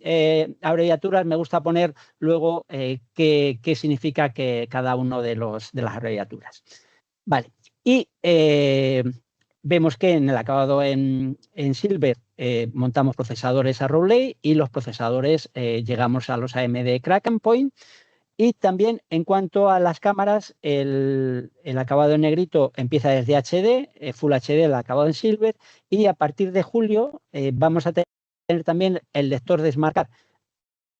S2: abreviaturas, me gusta poner luego qué significa cada uno de las abreviaturas. Vale, y vemos que en el acabado en Silver montamos procesadores Arrow Lake y los procesadores llegamos a los AMD Kraken Point. Y también en cuanto a las cámaras, el acabado en negrito empieza desde HD, Full HD, el acabado en Silver, y a partir de julio vamos a tener también el lector de Smart Card,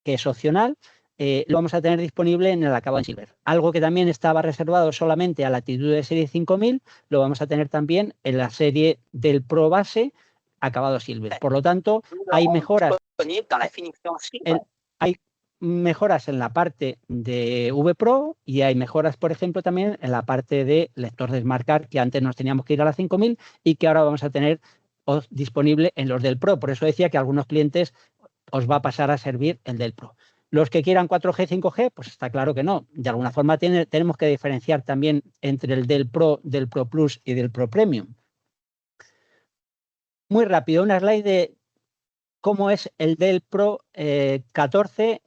S2: que es opcional, lo vamos a tener disponible en el acabado en Silver. Algo que también estaba reservado solamente a la Latitude de serie 5000, lo vamos a tener también en la serie del Pro base, acabado Silver. Por lo tanto, hay mejoras. Hay mejoras en la parte de V Pro y hay mejoras, por ejemplo, también en la parte de lector de Smart Card, que antes nos teníamos que ir a la 5000 y que ahora vamos a tener disponible en los del Pro. Por eso decía que a algunos clientes os va a pasar a servir el del Pro. Los que quieran 4G, 5G, pues está claro que no. De alguna forma tenemos que diferenciar también entre el del Pro Plus y del Pro Premium. Muy rápido, una slide de cómo es el del Pro 14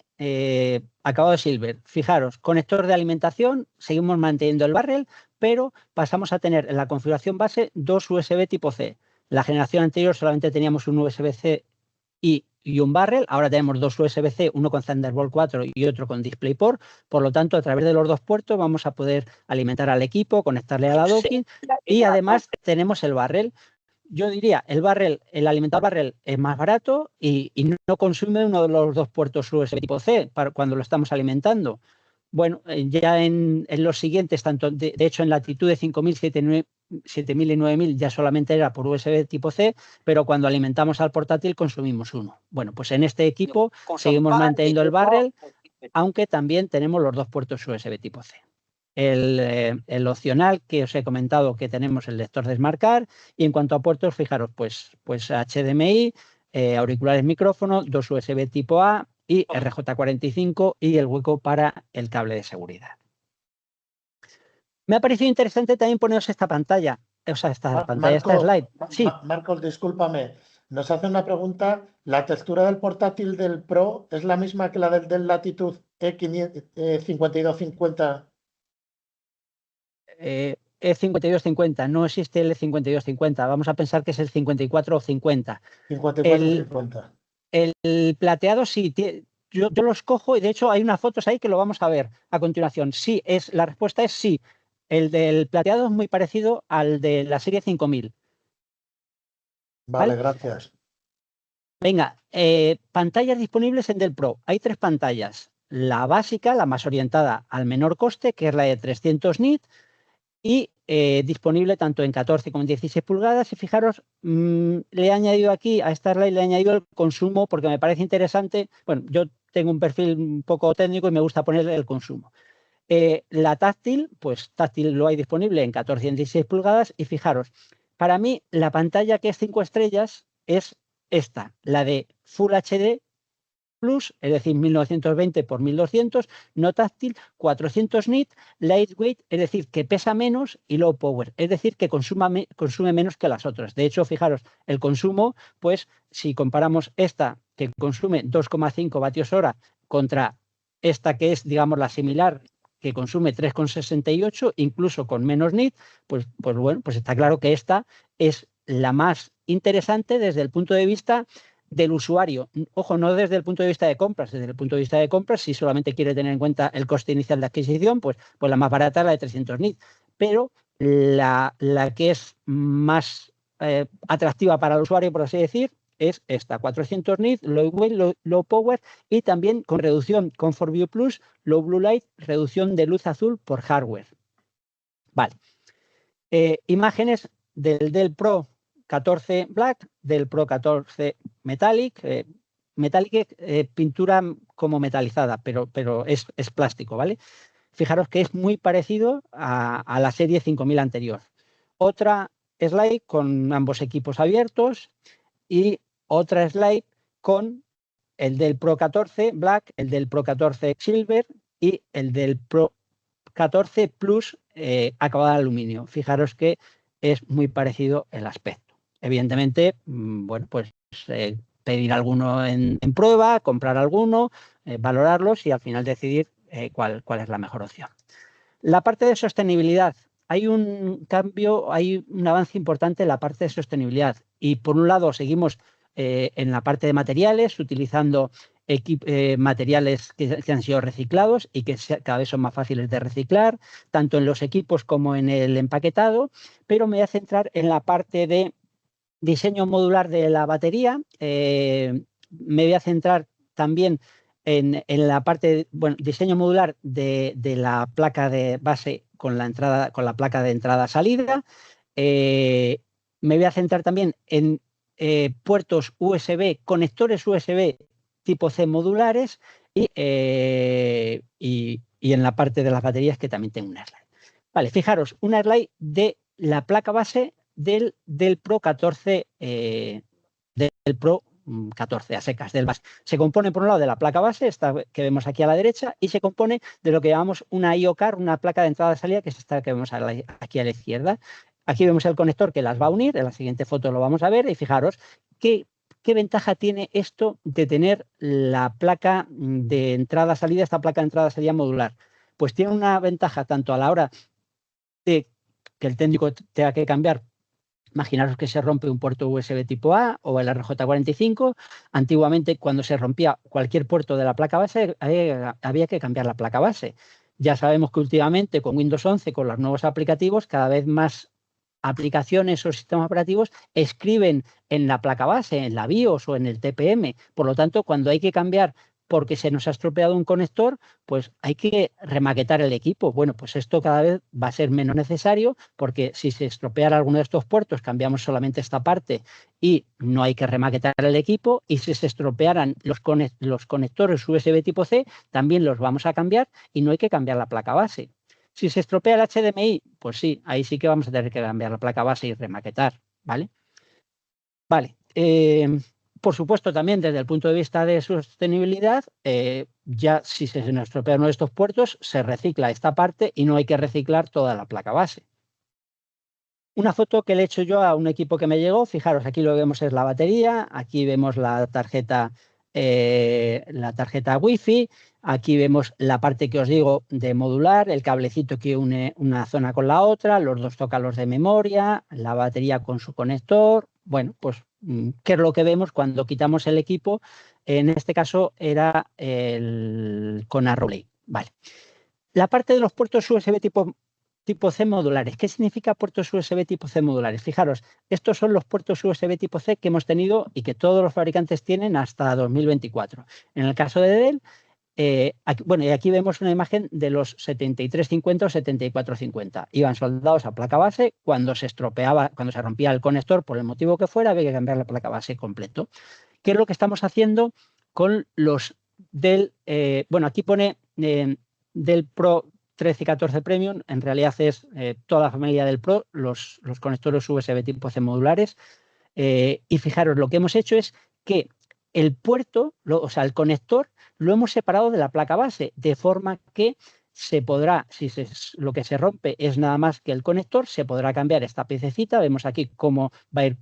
S2: acabado de Silver. Fijaros, conector de alimentación, seguimos manteniendo el barrel, pero pasamos a tener en la configuración base dos USB tipo C. La generación anterior solamente teníamos un USB-C y un barrel, ahora tenemos dos USB-C, uno con Thunderbolt 4 y otro con DisplayPort. Por lo tanto, a través de los dos puertos vamos a poder alimentar al equipo, conectarle a la docking y además tenemos el barrel. Yo diría, el alimentar barrel es más barato y no consume uno de los dos puertos USB tipo C cuando lo estamos alimentando. Bueno, ya en los siguientes, tanto de hecho en Latitude 5000, 7000 y 9000 ya solamente era por USB tipo C, pero cuando alimentamos al portátil consumimos uno. Bueno, pues en este equipo seguimos manteniendo el barrel, aunque también tenemos los dos puertos USB tipo C. El opcional que os he comentado, que tenemos el lector de Smart Card, y en cuanto a puertos, fijaros, pues HDMI, auriculares micrófono, dos USB tipo A y RJ45 y el hueco para el cable de seguridad. Me ha parecido interesante también poneros esta pantalla, esta slide. Sí.
S1: Marcos, discúlpame, nos hace una pregunta. ¿La textura del portátil del Pro es la misma que la del Latitude E5250?
S2: Es 5250, no existe el 5250. Vamos a pensar que es el 54 o 50.
S1: 54 o 50.
S2: El plateado sí, yo los cojo y de hecho hay unas fotos ahí que lo vamos a ver a continuación. Sí, la respuesta es sí. El del plateado es muy parecido al de la serie 5000.
S1: Vale, gracias.
S2: Venga, pantallas disponibles en Dell Pro. Hay 3 pantallas. La básica, la más orientada al menor coste, que es la de 300 nits, y disponible tanto en 14 como en 16 pulgadas. Y fijaros, le he añadido aquí a esta slide, le he añadido el consumo porque me parece interesante. Bueno, yo tengo un perfil un poco técnico y me gusta ponerle el consumo. La táctil, pues táctil lo hay disponible en 14 y en 16 pulgadas. Y fijaros, para mí la pantalla que es 5 estrellas es esta, la de Full HD Plus, es decir, 1920 por 1200, no táctil, 400 nits, lightweight, es decir, que pesa menos, y low power, es decir, que consume menos que las otras. De hecho, fijaros, el consumo, pues si comparamos esta que consume 2,5 vatios hora contra esta que es, digamos, la similar, que consume 3,68, incluso con menos nits, pues bueno, pues está claro que esta es la más interesante desde el punto de vista del usuario. Ojo, no desde el punto de vista de compras. Desde el punto de vista de compras, si solamente quiere tener en cuenta el coste inicial de adquisición, pues la más barata es la de 300 nits. Pero la que es más atractiva para el usuario, por así decir, es esta, 400 nits, low weight, low power, y también con reducción Comfort View Plus, low blue light, reducción de luz azul por hardware. Vale. Imágenes del Dell Pro 14 Black, del Pro 14 Metallic. Metallic, pintura como metalizada, pero es plástico, ¿vale? Fijaros que es muy parecido a la serie 5000 anterior. Otra slide con ambos equipos abiertos y otra slide con el del Pro 14 Black, el del Pro 14 Silver y el del Pro 14 Plus acabado de aluminio. Fijaros que es muy parecido el aspecto. Evidentemente, bueno, pues pedir alguno en prueba, comprar alguno, valorarlos y al final decidir cuál es la mejor opción. La parte de sostenibilidad. Hay un cambio, hay un avance importante en la parte de sostenibilidad. Y por un lado seguimos en la parte de materiales, utilizando materiales que han sido reciclados y que cada vez son más fáciles de reciclar, tanto en los equipos como en el empaquetado, pero me voy a centrar en la parte de diseño modular de la batería. Me voy a centrar también en la parte, bueno, diseño modular de la placa de base con la placa de entrada-salida. Me voy a centrar también en puertos USB, conectores USB tipo C modulares y en la parte de las baterías, que también tengo una slide. Vale, fijaros, una slide de la placa base del Pro 14, del Pro 14 a secas, del base. Se compone por un lado de la placa base, esta que vemos aquí a la derecha, y se compone de lo que llamamos una I/O card, una placa de entrada y salida, que es esta que vemos aquí a la izquierda. Aquí vemos el conector que las va a unir, en la siguiente foto lo vamos a ver, y fijaros qué ventaja tiene esto de tener la placa de entrada-salida, esta placa de entrada-salida modular. Pues tiene una ventaja tanto a la hora de que el técnico tenga que cambiar. Imaginaros que se rompe un puerto USB tipo A o el RJ45. Antiguamente, cuando se rompía cualquier puerto de la placa base, había que cambiar la placa base. Ya sabemos que últimamente con Windows 11, con los nuevos aplicativos, cada vez más aplicaciones o sistemas operativos escriben en la placa base, en la BIOS o en el TPM. Por lo tanto, cuando hay que cambiar porque se nos ha estropeado un conector, pues hay que remaquetar el equipo. Bueno, pues esto cada vez va a ser menos necesario, porque si se estropeara alguno de estos puertos, cambiamos solamente esta parte y no hay que remaquetar el equipo. Y si se estropearan los conectores USB tipo C, también los vamos a cambiar y no hay que cambiar la placa base. Si se estropea el HDMI, pues sí, ahí sí que vamos a tener que cambiar la placa base y remaquetar, ¿vale? Vale. Por supuesto, también desde el punto de vista de sostenibilidad, ya si se nos estropea uno de estos puertos, se recicla esta parte y no hay que reciclar toda la placa base. Una foto que le he hecho yo a un equipo que me llegó, fijaros, aquí lo que vemos es la batería, aquí vemos la tarjeta Wi-Fi, aquí vemos la parte que os digo de modular, el cablecito que une una zona con la otra, los dos zócalos de memoria, la batería con su conector. Bueno, pues ¿Qué es lo que vemos cuando quitamos el equipo? En este caso era con Arrowlay. Vale. La parte de los puertos USB tipo C modulares. ¿Qué significa puertos USB tipo C modulares? Fijaros, estos son los puertos USB tipo C que hemos tenido y que todos los fabricantes tienen hasta 2024. En el caso de Dell, y aquí vemos una imagen de los 7350 o 7450. Iban soldados a placa base. Cuando se estropeaba, cuando se rompía el conector, por el motivo que fuera, había que cambiar la placa base completo. ¿Qué es lo que estamos haciendo con los Dell? Aquí pone Dell Pro 13 y 14 Premium. En realidad es toda la familia del Pro, los conectores USB tipo C modulares. Y fijaros, lo que hemos hecho es que el puerto, el conector, lo hemos separado de la placa base, de forma que se podrá, lo que se rompe es nada más que el conector, se podrá cambiar esta piececita. Vemos aquí cómo va a ir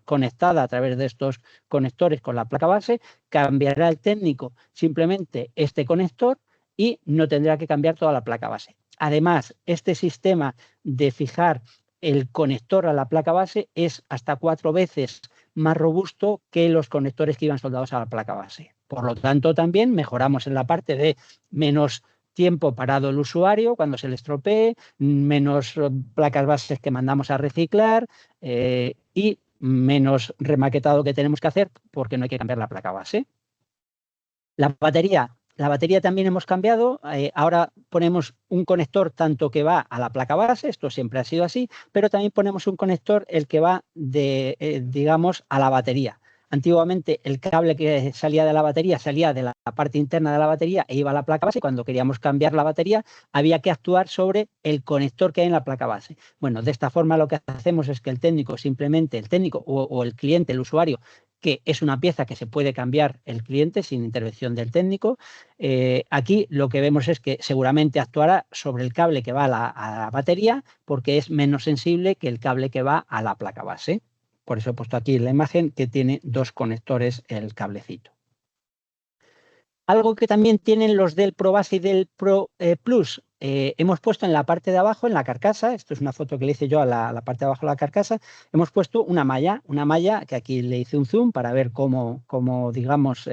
S2: conectada a través de estos conectores con la placa base. Cambiará el técnico simplemente este conector y no tendrá que cambiar toda la placa base. Además, este sistema de fijar el conector a la placa base es hasta 4 veces más robusto que los conectores que iban soldados a la placa base. Por lo tanto, también mejoramos en la parte de menos tiempo parado el usuario cuando se le estropee, menos placas bases que mandamos a reciclar y menos remaquetado que tenemos que hacer porque no hay que cambiar la placa base. La batería también hemos cambiado. Ahora ponemos un conector tanto que va a la placa base, esto siempre ha sido así, pero también ponemos un conector el que va digamos, a la batería. Antiguamente el cable que salía de la batería salía de la parte interna de la batería e iba a la placa base. Cuando queríamos cambiar la batería había que actuar sobre el conector que hay en la placa base. Bueno, de esta forma lo que hacemos es que el técnico o el cliente, el usuario, que es una pieza que se puede cambiar el cliente sin intervención del técnico. Aquí lo que vemos es que seguramente actuará sobre el cable que va a la batería porque es menos sensible que el cable que va a la placa base. Por eso he puesto aquí la imagen que tiene 2 conectores el cablecito. Algo que también tienen los Dell Pro Base y Dell Pro Plus. Hemos puesto en la parte de abajo, en la carcasa, esto es una foto que le hice yo a la parte de abajo de la carcasa, hemos puesto una malla que aquí le hice un zoom para ver cómo digamos,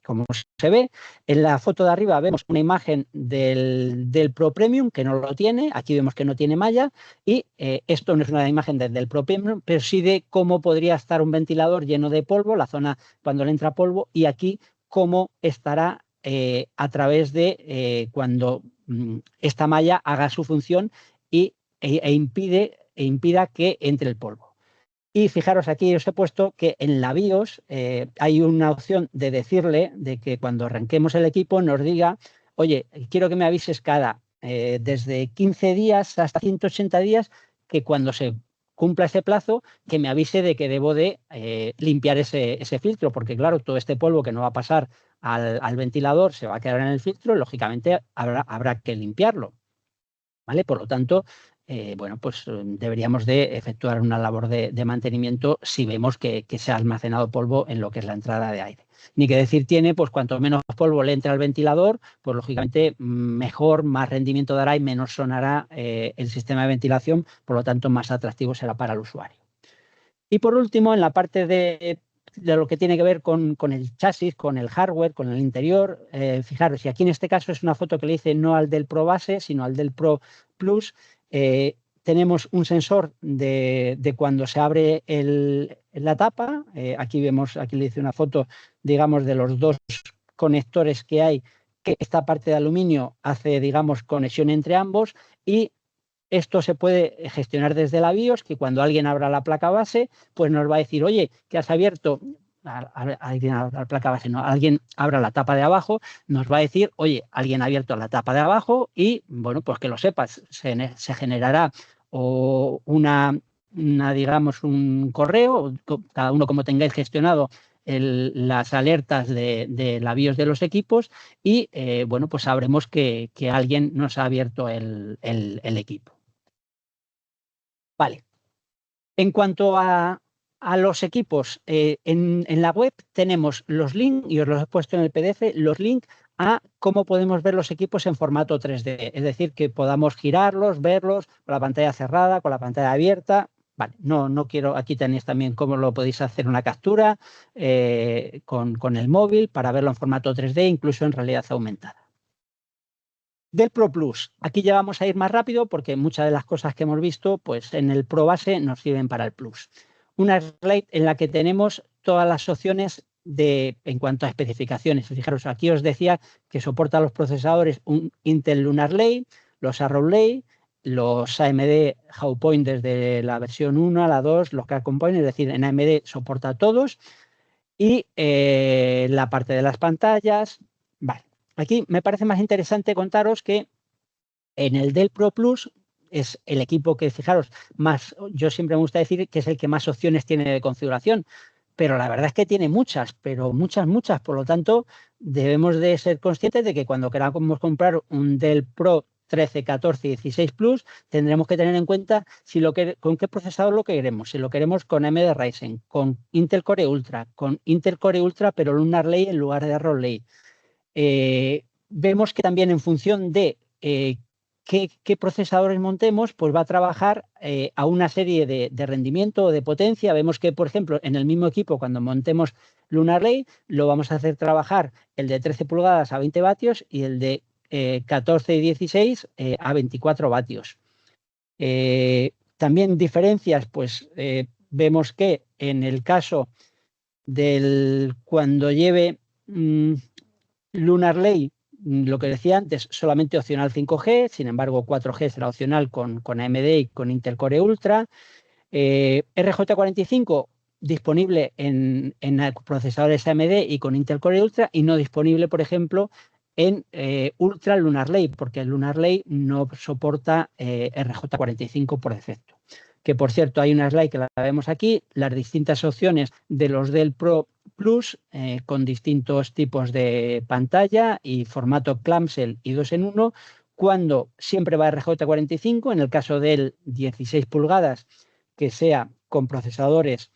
S2: cómo se ve. En la foto de arriba vemos una imagen del Pro Premium que no lo tiene. Aquí vemos que no tiene malla y esto no es una imagen del Pro Premium, pero sí de cómo podría estar un ventilador lleno de polvo, la zona cuando le entra polvo, y aquí cómo estará a través de cuando esta malla haga su función e impida que entre el polvo. Y fijaros, aquí os he puesto que en la BIOS hay una opción de decirle de que cuando arranquemos el equipo nos diga, oye, quiero que me avises desde 15 días hasta 180 días, que cuando se cumpla ese plazo, que me avise de que debo de limpiar ese filtro, porque claro, todo este polvo que no va a pasar al ventilador se va a quedar en el filtro, lógicamente habrá que limpiarlo. ¿Vale? Por lo tanto, pues deberíamos de efectuar una labor de mantenimiento si vemos que se ha almacenado polvo en lo que es la entrada de aire. Ni que decir tiene, pues cuanto menos polvo le entre al ventilador, pues lógicamente mejor, más rendimiento dará y menos sonará el sistema de ventilación, por lo tanto más atractivo será para el usuario. Y por último, en la parte de lo que tiene que ver con el chasis, con el hardware, con el interior. Fijaros, y aquí en este caso es una foto que le hice no al del Pro Base, sino al del Pro Plus. Tenemos un sensor de cuando se abre la tapa. Aquí le hice una foto, digamos, de los 2 conectores que hay, que esta parte de aluminio hace, digamos, conexión entre ambos, y esto se puede gestionar desde la BIOS, que cuando alguien abra la placa base, pues nos va a decir, oye, que has abierto, alguien abra la placa base, no, alguien abra la tapa de abajo, nos va a decir, oye, alguien ha abierto la tapa de abajo y, bueno, pues que lo sepas, se generará o digamos, un correo, cada uno como tengáis gestionado las alertas de la BIOS de los equipos y, bueno, pues sabremos que alguien nos ha abierto el equipo. Vale. En cuanto a los equipos, en la web tenemos los links, y os los he puesto en el PDF, los links a cómo podemos ver los equipos en formato 3D. Es decir, que podamos girarlos, verlos con la pantalla cerrada, con la pantalla abierta. Vale, no quiero, aquí tenéis también cómo lo podéis hacer una captura con el móvil para verlo en formato 3D, incluso en realidad aumentada. Del Pro Plus, aquí ya vamos a ir más rápido porque muchas de las cosas que hemos visto pues en el Pro base nos sirven para el Plus. Una slide en la que tenemos todas las opciones en cuanto a especificaciones. Fijaros, aquí os decía que soporta los procesadores un Intel Lunar Lake, los Arrow Lake, los AMD High Point desde la versión 1 a la 2, los Qualcomm Point, es decir, en AMD soporta a todos. Y la parte de las pantallas. Vale, aquí me parece más interesante contaros que en el Dell Pro Plus es el equipo que, fijaros, más, yo siempre me gusta decir que es el que más opciones tiene de configuración, pero la verdad es que tiene muchas, pero muchas. Por lo tanto, debemos de ser conscientes de que cuando queramos comprar un Dell Pro 13, 14 y 16 Plus, tendremos que tener en cuenta con qué procesador lo queremos. Si lo queremos con AMD Ryzen, con Intel Core Ultra, con Intel Core Ultra, pero Lunar Lake en lugar de Arrow Lake. Vemos que también en función de qué procesadores montemos, pues va a trabajar a una serie de rendimiento o de potencia. Vemos que, por ejemplo, en el mismo equipo, cuando montemos Lunar Lake, lo vamos a hacer trabajar el de 13 pulgadas a 20 vatios y el de 14 y 16 a 24 vatios. También diferencias, pues vemos que en el caso cuando lleve Lunar Lake, lo que decía antes, solamente opcional 5G, sin embargo 4G será opcional con AMD y con Intel Core Ultra. RJ45 disponible en procesadores AMD y con Intel Core Ultra, y no disponible, por ejemplo, en Ultra Lunar Lake, porque el Lunar Lake no soporta RJ45 por defecto. Que, por cierto, hay una slide que la vemos aquí, las distintas opciones de los Dell Pro Plus con distintos tipos de pantalla y formato clamshell y 2 en 1, cuando siempre va RJ45, en el caso del 16 pulgadas, que sea con procesadores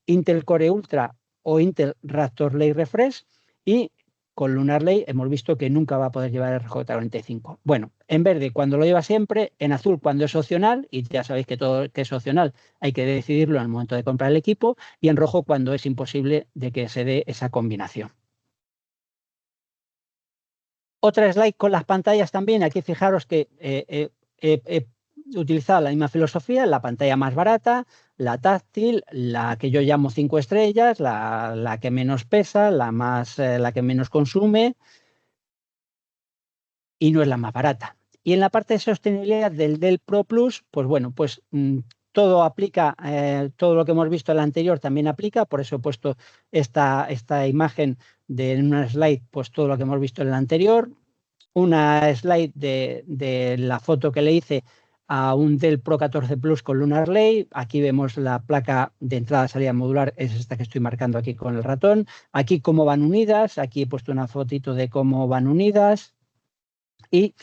S2: Intel Core Ultra o Intel Raptor Lake Refresh, y con Lunar Lake hemos visto que nunca va a poder llevar RJ45. Bueno, en verde cuando lo lleva siempre, en azul cuando es opcional, y ya sabéis que todo que es opcional hay que decidirlo en el momento de comprar el equipo, y en rojo cuando es imposible de que se dé esa combinación. Otra slide con las pantallas también. Aquí fijaros que he utilizado la misma filosofía, la pantalla más barata, la táctil, la que yo llamo 5 estrellas, la que menos pesa, la que menos consume y no es la más barata. Y en la parte de sostenibilidad del Dell Pro Plus, pues bueno, pues todo aplica, todo lo que hemos visto en la anterior también aplica, por eso he puesto esta imagen en una slide, pues todo lo que hemos visto en la anterior. Una slide de la foto que le hice a un Dell Pro 14 Plus con Lunar Lake. Aquí vemos la placa de entrada-salida modular, es esta que estoy marcando aquí con el ratón. Aquí cómo van unidas, aquí he puesto una fotito de cómo van unidas. Y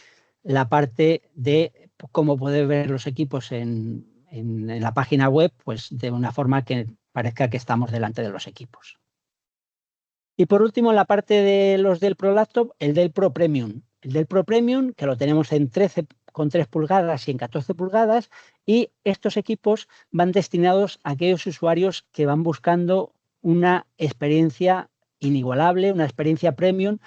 S2: la parte de cómo poder ver los equipos en la página web, pues de una forma que parezca que estamos delante de los equipos. Y por último, en la parte de los Dell Pro Laptop, el Dell Pro Premium. El Dell Pro Premium, que lo tenemos en 13,3 pulgadas y en 14 pulgadas, y estos equipos van destinados a aquellos usuarios que van buscando una experiencia inigualable, una experiencia premium,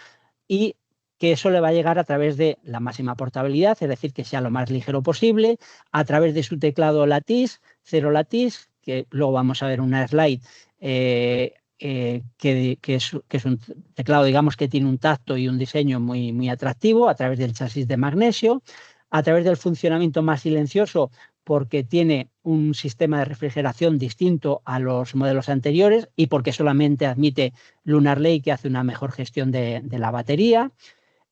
S2: y que eso le va a llegar a través de la máxima portabilidad, es decir, que sea lo más ligero posible, a través de su teclado Lattice, 0 Lattice, que luego vamos a ver una slide, que es un teclado, digamos, que tiene un tacto y un diseño muy atractivo, a través del chasis de magnesio, a través del funcionamiento más silencioso, porque tiene un sistema de refrigeración distinto a los modelos anteriores y porque solamente admite Lunar Lake, que hace una mejor gestión de la batería.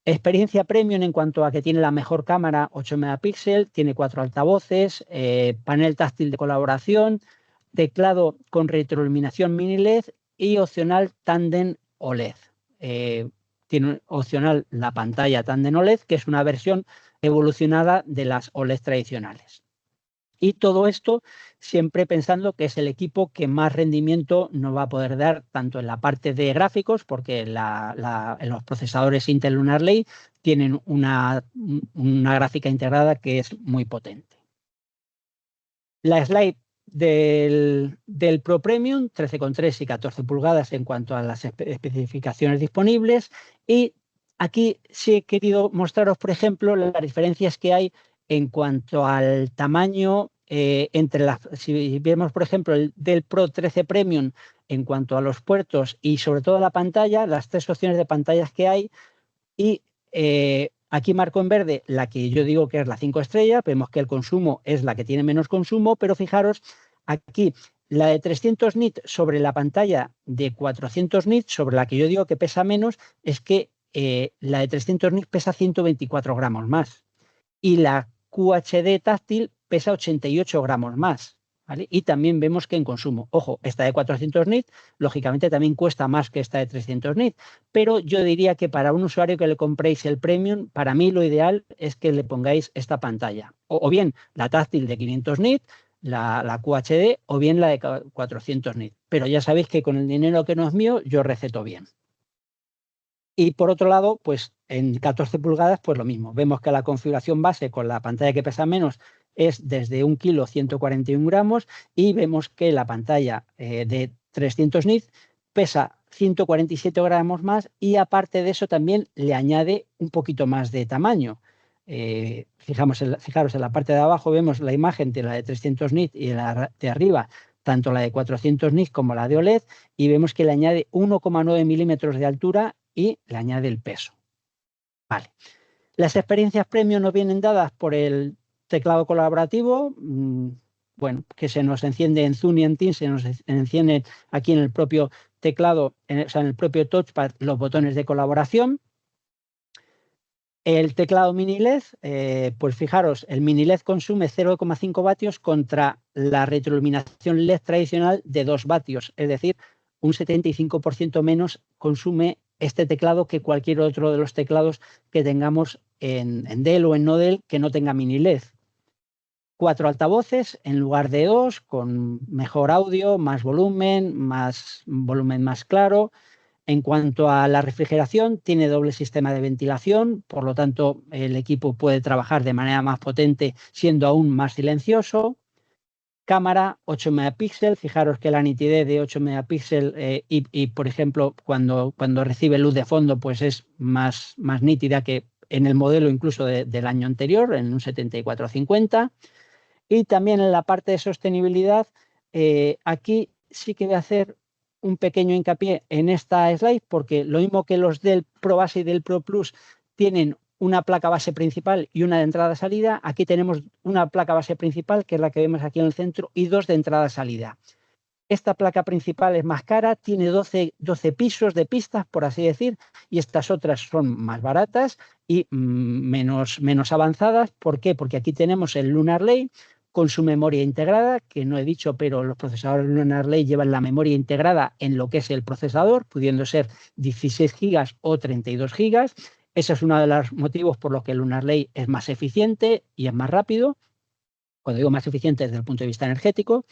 S2: Experiencia premium en cuanto a que tiene la mejor cámara, 8 megapíxeles, tiene 4 altavoces, panel táctil de colaboración, teclado con retroiluminación mini LED y opcional Tandem OLED. Tiene opcional la pantalla Tandem OLED, que es una versión evolucionada de las OLED tradicionales. Y todo esto siempre pensando que es el equipo que más rendimiento nos va a poder dar, tanto en la parte de gráficos, porque en los procesadores Intel Lunar Lake tienen una gráfica integrada que es muy potente. La slide del Pro Premium, 13,3 y 14 pulgadas en cuanto a las especificaciones disponibles. Y aquí sí he querido mostraros, por ejemplo, las diferencias que hay en cuanto al tamaño entre las... Si vemos, por ejemplo, el del Pro 13 Premium en cuanto a los puertos y sobre todo la pantalla, las 3 opciones de pantallas que hay. Y aquí marco en verde la que yo digo que es la 5 estrellas. Vemos que el consumo es la que tiene menos consumo, pero fijaros aquí, la de 300 nits sobre la pantalla de 400 nits, sobre la que yo digo que pesa menos, es que la de 300 nits pesa 124 gramos más. Y la QHD táctil pesa 88 gramos más. ¿Vale? Y también vemos que en consumo, ojo, esta de 400 nits, lógicamente también cuesta más que esta de 300 nits, pero yo diría que para un usuario que le compréis el Premium, para mí lo ideal es que le pongáis esta pantalla, o bien la táctil de 500 nits, la QHD, o bien la de 400 nits. Pero ya sabéis que con el dinero que no es mío, yo receto bien. Y por otro lado, pues en 14 pulgadas, pues lo mismo. Vemos que la configuración base con la pantalla que pesa menos es desde 1 kilo 141 gramos y vemos que la pantalla de 300 nits pesa 147 gramos más y aparte de eso también le añade un poquito más de tamaño. Fijaros en la parte de abajo vemos la imagen de la de 300 nits y la de arriba, tanto la de 400 nits como la de OLED, y vemos que le añade 1,9 milímetros de altura y le añade el peso. Vale. Las experiencias premium nos vienen dadas por el teclado colaborativo, bueno, que se nos enciende en Zoom y en Teams, se nos enciende aquí en el propio teclado, o sea, en el propio touchpad, los botones de colaboración. El teclado mini LED, pues fijaros, el mini LED consume 0,5 vatios contra la retroiluminación LED tradicional de 2 vatios, es decir, un 75% menos consume este teclado que cualquier otro de los teclados que tengamos en Dell o en no Dell que no tenga mini LED. 4 altavoces en lugar de 2, con mejor audio, más volumen más claro. En cuanto a la refrigeración, tiene doble sistema de ventilación, por lo tanto el equipo puede trabajar de manera más potente siendo aún más silencioso. Cámara 8 megapíxeles, fijaros que la nitidez de 8 megapíxeles y por ejemplo cuando recibe luz de fondo pues es más nítida que en el modelo incluso del año anterior, en un 7450. Y también en la parte de sostenibilidad, aquí sí que voy a hacer un pequeño hincapié en esta slide, porque lo mismo que los del Pro Base y del Pro Plus tienen una placa base principal y una de entrada-salida, aquí tenemos una placa base principal, que es la que vemos aquí en el centro, y 2 de entrada-salida. Esta placa principal es más cara, tiene 12 pisos de pistas, por así decir, y estas otras son más baratas y menos avanzadas. ¿Por qué? Porque aquí tenemos el Lunar Lake con su memoria integrada, que no he dicho, pero los procesadores Lunar Lake llevan la memoria integrada en lo que es el procesador, pudiendo ser 16 GB o 32 GB. Ese es uno de los motivos por los que el Lunar Lake es más eficiente y es más rápido. Cuando digo más eficiente desde el punto de vista energético.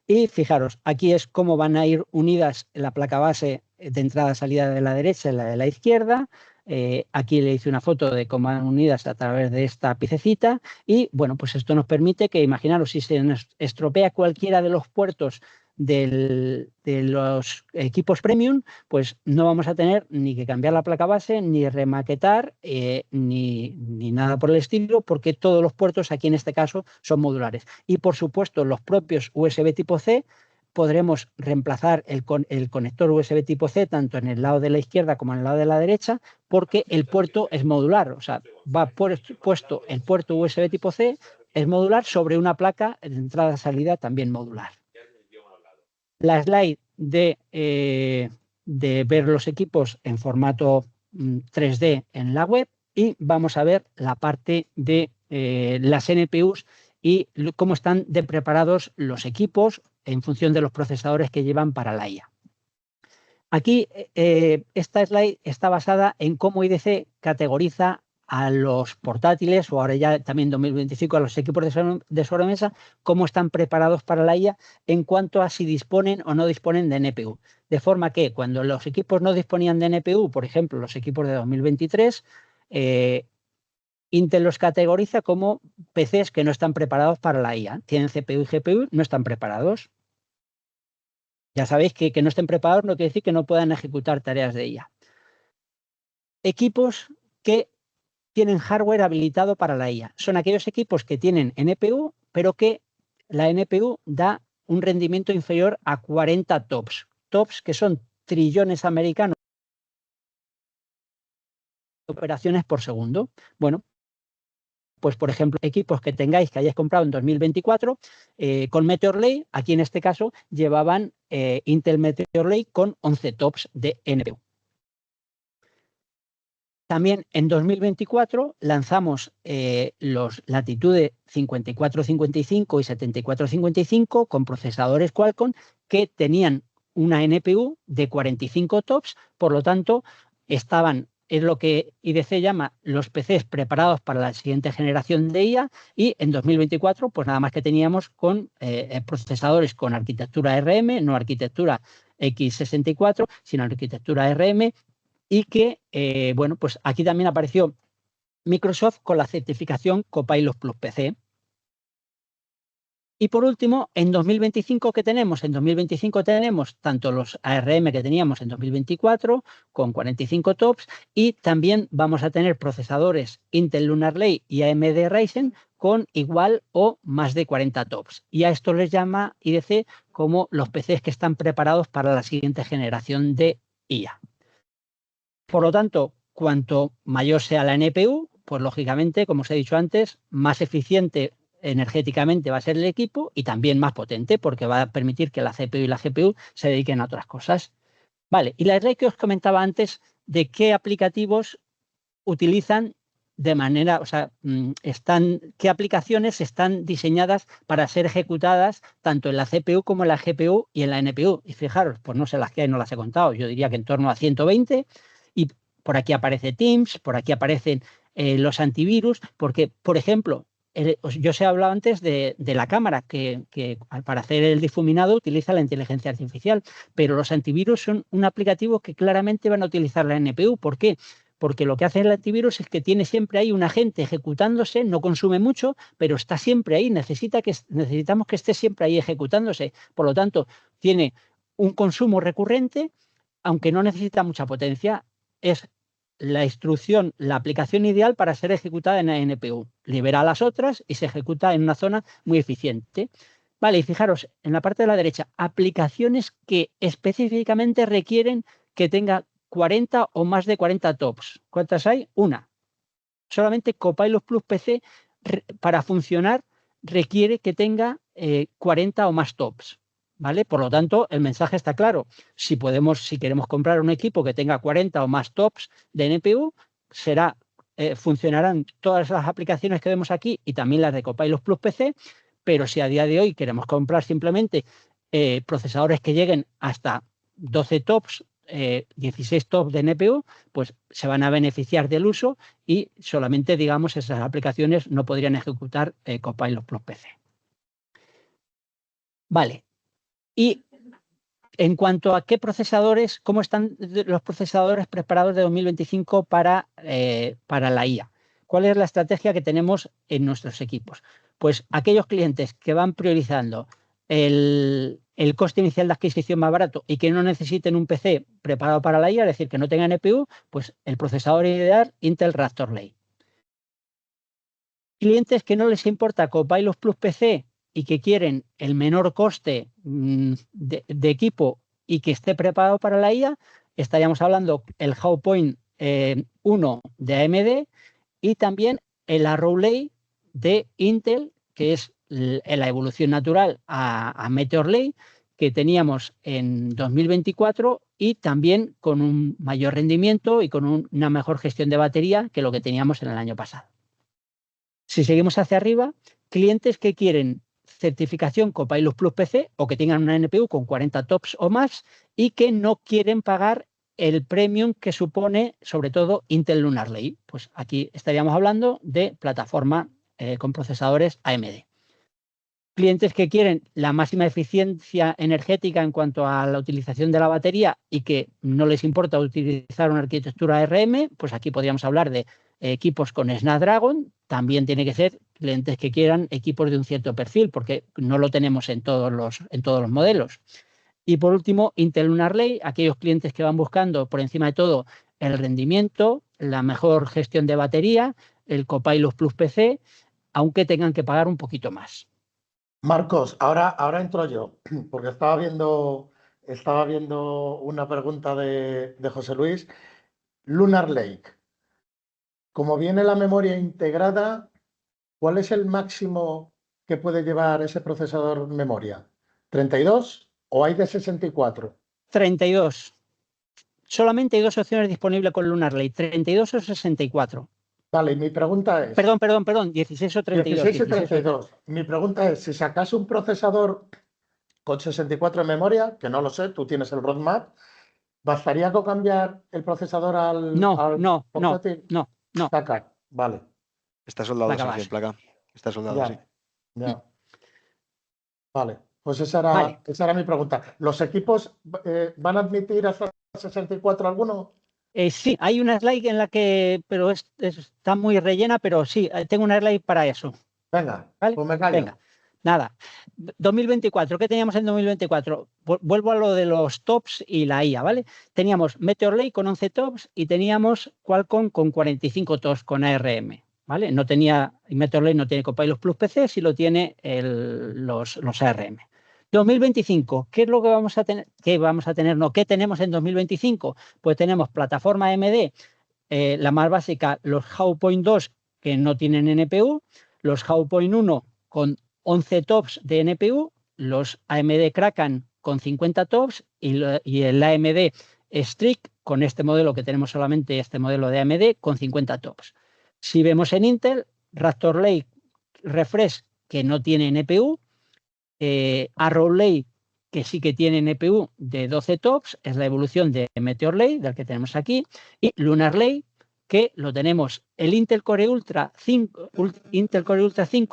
S2: Y fijaros, aquí es cómo van a ir unidas la placa base de entrada-salida de la derecha y la de la izquierda. Aquí le hice una foto de cómo van unidas a través de esta piececita. Y bueno, pues esto nos permite que, imaginaros, si se nos estropea cualquiera de los puertos de los equipos premium, pues no vamos a tener ni que cambiar la placa base, ni remaquetar, ni nada por el estilo, porque todos los puertos aquí en este caso son modulares. Y por supuesto los propios USB tipo C podremos reemplazar el conector USB tipo C tanto en el lado de la izquierda como en el lado de la derecha, porque el puerto es modular, o sea, va puesto el puerto USB tipo C, es modular sobre una placa de entrada-salida también modular. La slide de ver los equipos en formato 3D en la web y vamos a ver la parte de las NPUs y cómo están de preparados los equipos en función de los procesadores que llevan para la IA. Aquí esta slide está basada en cómo IDC categoriza a los portátiles o ahora ya también 2025 a los equipos de sobremesa, cómo están preparados para la IA en cuanto a si disponen o no disponen de NPU. De forma que cuando los equipos no disponían de NPU, por ejemplo, los equipos de 2023, Intel los categoriza como PCs que no están preparados para la IA. Tienen CPU y GPU, no están preparados. Ya sabéis que no estén preparados no quiere decir que no puedan ejecutar tareas de IA. Equipos que tienen hardware habilitado para la IA. Son aquellos equipos que tienen NPU, pero que la NPU da un rendimiento inferior a 40 TOPS. TOPS que son trillones americanos de operaciones por segundo. Bueno, pues por ejemplo, equipos que tengáis, que hayáis comprado en 2024, con Meteor Lake, aquí en este caso, llevaban Intel Meteor Lake con 11 TOPS de NPU. También en 2024 lanzamos los Latitude 5455 y 7455 con procesadores Qualcomm que tenían una NPU de 45 TOPS, por lo tanto, es lo que IDC llama los PCs preparados para la siguiente generación de IA, y en 2024 pues nada más que teníamos con procesadores con arquitectura ARM, no arquitectura x64, sino arquitectura ARM, y que, bueno, pues aquí también apareció Microsoft con la certificación Copilot Plus PC. Y por último, en 2025, ¿qué tenemos? En 2025 tenemos tanto los ARM que teníamos en 2024 con 45 TOPS, y también vamos a tener procesadores Intel Lunar Lake y AMD Ryzen con igual o más de 40 TOPS. Y a esto les llama IDC como los PCs que están preparados para la siguiente generación de IA. Por lo tanto, cuanto mayor sea la NPU, pues lógicamente, como os he dicho antes, más eficiente energéticamente va a ser el equipo y también más potente, porque va a permitir que la CPU y la GPU se dediquen a otras cosas. Vale, y la ley que os comentaba antes de qué aplicativos utilizan de manera, o sea, qué aplicaciones están diseñadas para ser ejecutadas tanto en la CPU como en la GPU y en la NPU. Y fijaros, pues no sé las que hay, no las he contado, yo diría que en torno a 120, y por aquí aparece Teams, por aquí aparecen los antivirus, porque, por ejemplo, yo os he hablado antes de la cámara, que para hacer el difuminado utiliza la inteligencia artificial, pero los antivirus son un aplicativo que claramente van a utilizar la NPU. ¿Por qué? Porque lo que hace el antivirus es que tiene siempre ahí un agente ejecutándose, no consume mucho, pero está siempre ahí, necesitamos que esté siempre ahí ejecutándose. Por lo tanto, tiene un consumo recurrente, aunque no necesita mucha potencia. Es la instrucción, la aplicación ideal para ser ejecutada en la NPU. Libera a las otras y se ejecuta en una zona muy eficiente. Vale, y fijaros, en la parte de la derecha, aplicaciones que específicamente requieren que tenga 40 o más de 40 TOPS. ¿Cuántas hay? Una. Solamente Copilot Plus PC para funcionar requiere que tenga 40 o más TOPS. ¿Vale? Por lo tanto, el mensaje está claro. Si queremos comprar un equipo que tenga 40 o más TOPS de NPU, funcionarán todas las aplicaciones que vemos aquí y también las de Copilot Plus PC, pero si a día de hoy queremos comprar simplemente procesadores que lleguen hasta 12 TOPS, 16 TOPS de NPU, pues se van a beneficiar del uso y solamente, digamos, esas aplicaciones no podrían ejecutar Copilot Plus PC. Vale. Y en cuanto a qué procesadores, cómo están los procesadores preparados de 2025 para la IA. ¿Cuál es la estrategia que tenemos en nuestros equipos? Pues aquellos clientes que van priorizando el coste inicial de adquisición más barato y que no necesiten un PC preparado para la IA, es decir, que no tengan NPU, pues el procesador ideal Intel Raptor Lake. Clientes que no les importa Copilot Plus PC y que quieren el menor coste de equipo y que esté preparado para la IA, estaríamos hablando el Hawk Point 1 de AMD y también el Arrow Lake de Intel, que es la evolución natural a Meteor Lake que teníamos en 2024 y también con un mayor rendimiento y con una mejor gestión de batería que lo que teníamos en el año pasado. Si seguimos hacia arriba, clientes que quieren certificación Copilot Plus PC o que tengan una NPU con 40 TOPS o más y que no quieren pagar el premium que supone sobre todo Intel Lunar Lake. Pues aquí estaríamos hablando de plataforma con procesadores AMD. Clientes que quieren la máxima eficiencia energética en cuanto a la utilización de la batería y que no les importa utilizar una arquitectura ARM, pues aquí podríamos hablar de equipos con Snapdragon, también tiene que ser clientes que quieran equipos de un cierto perfil, porque no lo tenemos en todos los modelos. Y por último, Intel Lunar Lake, aquellos clientes que van buscando por encima de todo el rendimiento, la mejor gestión de batería, el Copilot Plus PC, aunque tengan que pagar un poquito más.
S1: Marcos, ahora entro yo, porque estaba viendo una pregunta de José Luis. Lunar Lake, como viene la memoria integrada, ¿cuál es el máximo que puede llevar ese procesador memoria? ¿32 o hay de 64?
S2: 32. Solamente hay dos opciones disponibles con Lunar Lake, 32 o 64.
S1: Vale, y mi pregunta es...
S2: Perdón, 16 o 32.
S1: 16 y 32. Mi pregunta es, si sacas un procesador con 64 en memoria, que no lo sé, tú tienes el roadmap, ¿bastaría con cambiar el procesador al portátil?
S2: No.
S1: Saca, vale.
S4: Está soldado,
S2: Placa
S4: Sergio,
S2: base.
S4: placa. Está soldado,
S1: Ya,
S4: sí.
S1: ya. Vale, pues esa era mi pregunta. ¿Los equipos van a admitir hasta 64 alguno?
S2: Sí, hay una slide en la que, pero está muy rellena, pero sí, tengo una slide para eso.
S1: Venga,
S2: ¿Vale?
S1: pues me callo.
S2: Venga, nada. 2024, ¿qué teníamos en 2024? Vuelvo a lo de los tops y la IA, ¿vale? Teníamos Meteor Lake con 11 tops y teníamos Qualcomm con 45 tops con ARM, ¿vale? Meteor Lake no tiene Copilot Plus PC, sí lo tiene los ARM. 2025, ¿qué es lo que vamos a tener? ¿Qué tenemos en 2025? Pues tenemos plataforma AMD, la más básica, los Hawkpoint 2 que no tienen NPU, los Hawkpoint 1 con 11 tops de NPU, los AMD Kraken con 50 tops y el AMD Strix con este modelo que tenemos solamente, este modelo de AMD con 50 tops. Si vemos en Intel, Raptor Lake Refresh que no tiene NPU, Arrow Lake, que sí que tiene NPU de 12 tops, es la evolución de Meteor Lake, del que tenemos aquí, y Lunar Lake, que lo tenemos, el Intel Core Ultra 5,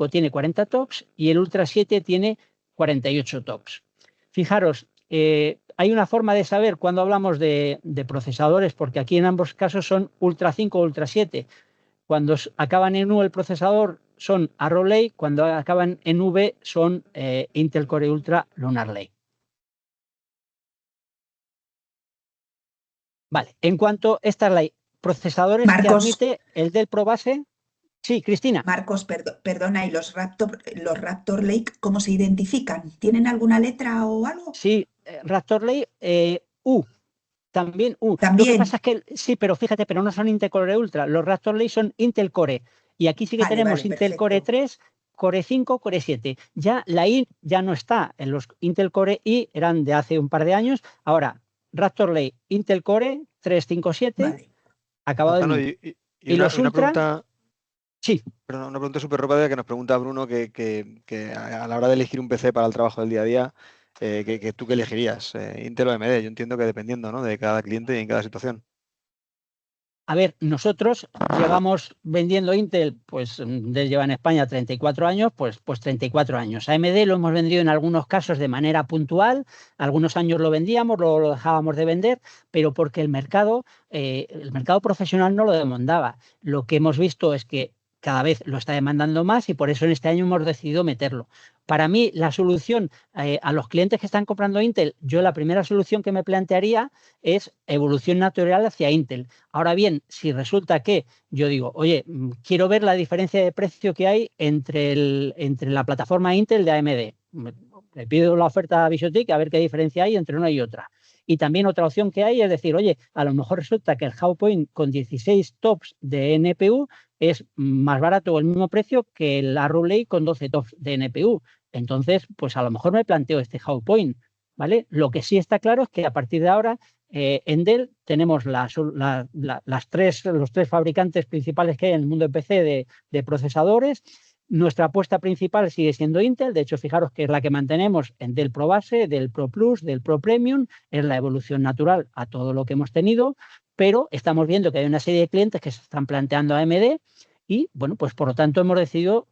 S2: tiene 40 tops y el Ultra 7 tiene 48 tops. Fijaros, hay una forma de saber cuando hablamos de procesadores, porque aquí en ambos casos son Ultra 5 o Ultra 7. Cuando acaban en U el procesador son Arrow Lake, cuando acaban en V son Intel Core Ultra Lunar Lake. Vale, en cuanto a esta ley, procesadores
S5: Marcos,
S2: que admite el del ProBase. Sí, Cristina.
S5: Marcos, perdona, ¿y los Raptor Lake cómo se identifican? ¿Tienen alguna letra o algo?
S2: Sí, Raptor Lake, U. También U.
S5: También.
S2: Lo que pasa es que, sí, pero fíjate, pero no son Intel Core Ultra. Los Raptor Lake son Intel Core. Y aquí sí que tenemos Intel
S5: perfecto.
S2: Core 3, Core 5, Core 7. Ya la I ya no está. En los Intel Core I eran de hace un par de años. Ahora, Raptor Lake, Intel Core 357,
S5: Vale.
S2: acabado en U.
S4: Y
S2: los
S4: una
S2: Ultra...
S4: pregunta...
S2: Sí.
S4: Perdón, una pregunta súper rápida que nos pregunta Bruno que a la hora de elegir un PC para el trabajo del día a día, que tú qué elegirías, Intel o AMD. Yo entiendo que dependiendo, ¿no?, de cada cliente y en cada situación.
S2: A ver, nosotros llevamos vendiendo Intel, pues lleva en España 34 años, pues 34 años. AMD lo hemos vendido en algunos casos de manera puntual, algunos años lo vendíamos, luego lo dejábamos de vender, pero porque el mercado profesional no lo demandaba. Lo que hemos visto es que cada vez lo está demandando más y por eso en este año hemos decidido meterlo. Para mí, la solución a los clientes que están comprando Intel, yo la primera solución que me plantearía es evolución natural hacia Intel. Ahora bien, si resulta que yo digo, oye, quiero ver la diferencia de precio que hay entre la plataforma Intel de AMD. Le pido la oferta a Visiotic a ver qué diferencia hay entre una y otra. Y también otra opción que hay es decir, oye, a lo mejor resulta que el Hawkpoint con 16 tops de NPU es más barato o el mismo precio que el Arrow Lake con 12 tops de NPU. Entonces, pues a lo mejor me planteo este Hawkpoint, ¿vale? Lo que sí está claro es que a partir de ahora en Dell tenemos los tres fabricantes principales que hay en el mundo de PC de procesadores. Nuestra apuesta principal sigue siendo Intel. De hecho, fijaros que es la que mantenemos en Dell Pro Base, Dell Pro Plus, Dell Pro Premium. Es la evolución natural a todo lo que hemos tenido, pero estamos viendo que hay una serie de clientes que se están planteando AMD y, bueno, pues por lo tanto hemos decidido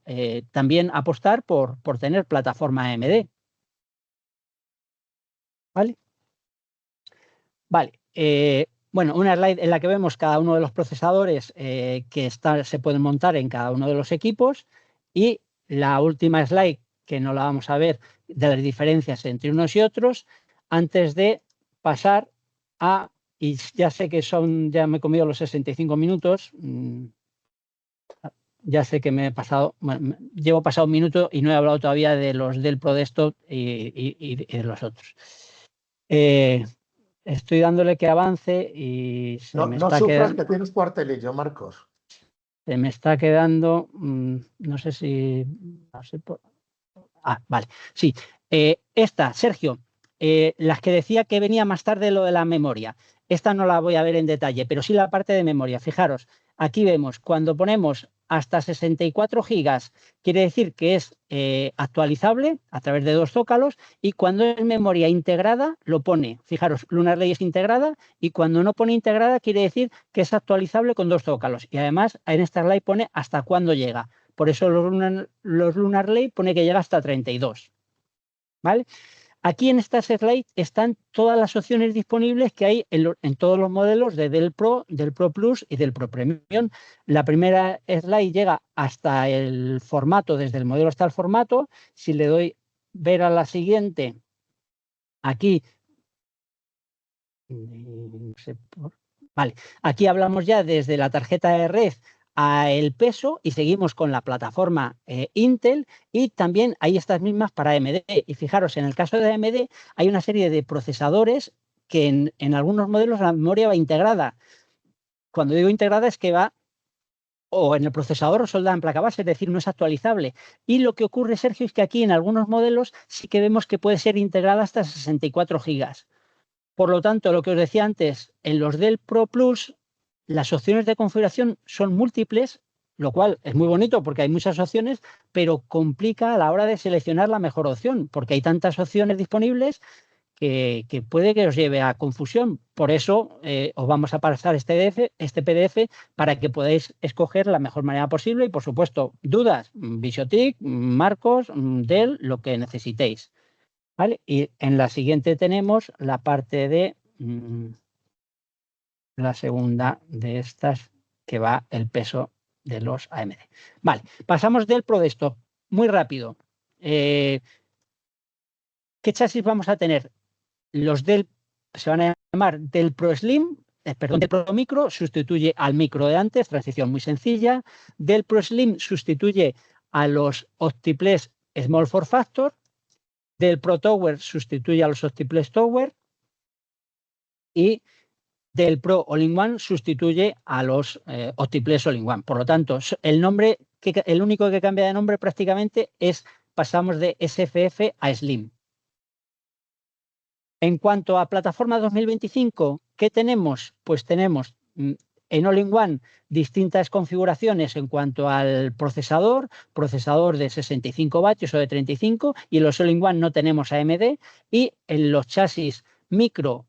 S2: también apostar por tener plataforma AMD. ¿Vale? Vale. Bueno, una slide en la que vemos cada uno de los procesadores que se pueden montar en cada uno de los equipos, y la última slide, que no la vamos a ver, de las diferencias entre unos y otros, antes de pasar a, y ya sé que ya me he comido los 65 minutos, ya sé que me he pasado, bueno, llevo pasado un minuto y no he hablado todavía de los del ProDesktop y de los otros. Estoy dándole que avance y
S1: No sufras que tienes cuartelillo, Marcos.
S2: Se me está quedando, no sé si... No sé vale, sí. Esta, Sergio, las que decía que venía más tarde lo de la memoria. Esta no la voy a ver en detalle, pero sí la parte de memoria. Fijaros, aquí vemos, cuando ponemos hasta 64 gigas, quiere decir que es actualizable a través de 2 zócalos, y cuando es memoria integrada, lo pone. Fijaros, LunarLake es integrada, y cuando no pone integrada, quiere decir que es actualizable con 2 zócalos. Y además, en esta slide pone hasta cuándo llega. Por eso los LunarLake pone que llega hasta 32. ¿Vale? Aquí en esta slide están todas las opciones disponibles que hay en todos los modelos de Dell Pro, del Pro Plus y del Pro Premium. La primera slide llega hasta el formato, desde el modelo hasta el formato. Si le doy ver a la siguiente, aquí, vale, aquí hablamos ya desde la tarjeta de red a el peso, y seguimos con la plataforma Intel, y también hay estas mismas para AMD. Y fijaros, en el caso de AMD hay una serie de procesadores que en algunos modelos la memoria va integrada. Cuando digo integrada es que va o en el procesador o soldada en placa base, es decir, no es actualizable. Y lo que ocurre, Sergio, es que aquí en algunos modelos sí que vemos que puede ser integrada hasta 64 gigas. Por lo tanto, lo que os decía antes, en los Dell Pro Plus, las opciones de configuración son múltiples, lo cual es muy bonito porque hay muchas opciones, pero complica a la hora de seleccionar la mejor opción, porque hay tantas opciones disponibles que puede que os lleve a confusión. Por eso os vamos a pasar este PDF para que podáis escoger la mejor manera posible, y, por supuesto, dudas, Visiotic, Marcos, Dell, lo que necesitéis. ¿Vale? Y en la siguiente tenemos la parte de la segunda de estas, que va el peso de los AMD. Vale, pasamos del ProDesktop. Muy rápido. ¿Qué chasis vamos a tener? Los se van a llamar Dell Pro Slim, perdón, Dell Pro Micro sustituye al micro de antes, transición muy sencilla. Dell Pro Slim sustituye a los OptiPlex Small Form Factor. Dell Pro Tower sustituye a los OptiPlex Tower, y Dell Pro All-in-One sustituye a los OptiPlex All-in-One. Por lo tanto, el único que cambia de nombre prácticamente pasamos de SFF a Slim. En cuanto a plataforma 2025, ¿qué tenemos? Pues tenemos en All-in-One distintas configuraciones en cuanto al procesador de 65 vatios o de 35, y en los All-in-One no tenemos AMD, y en los chasis micro,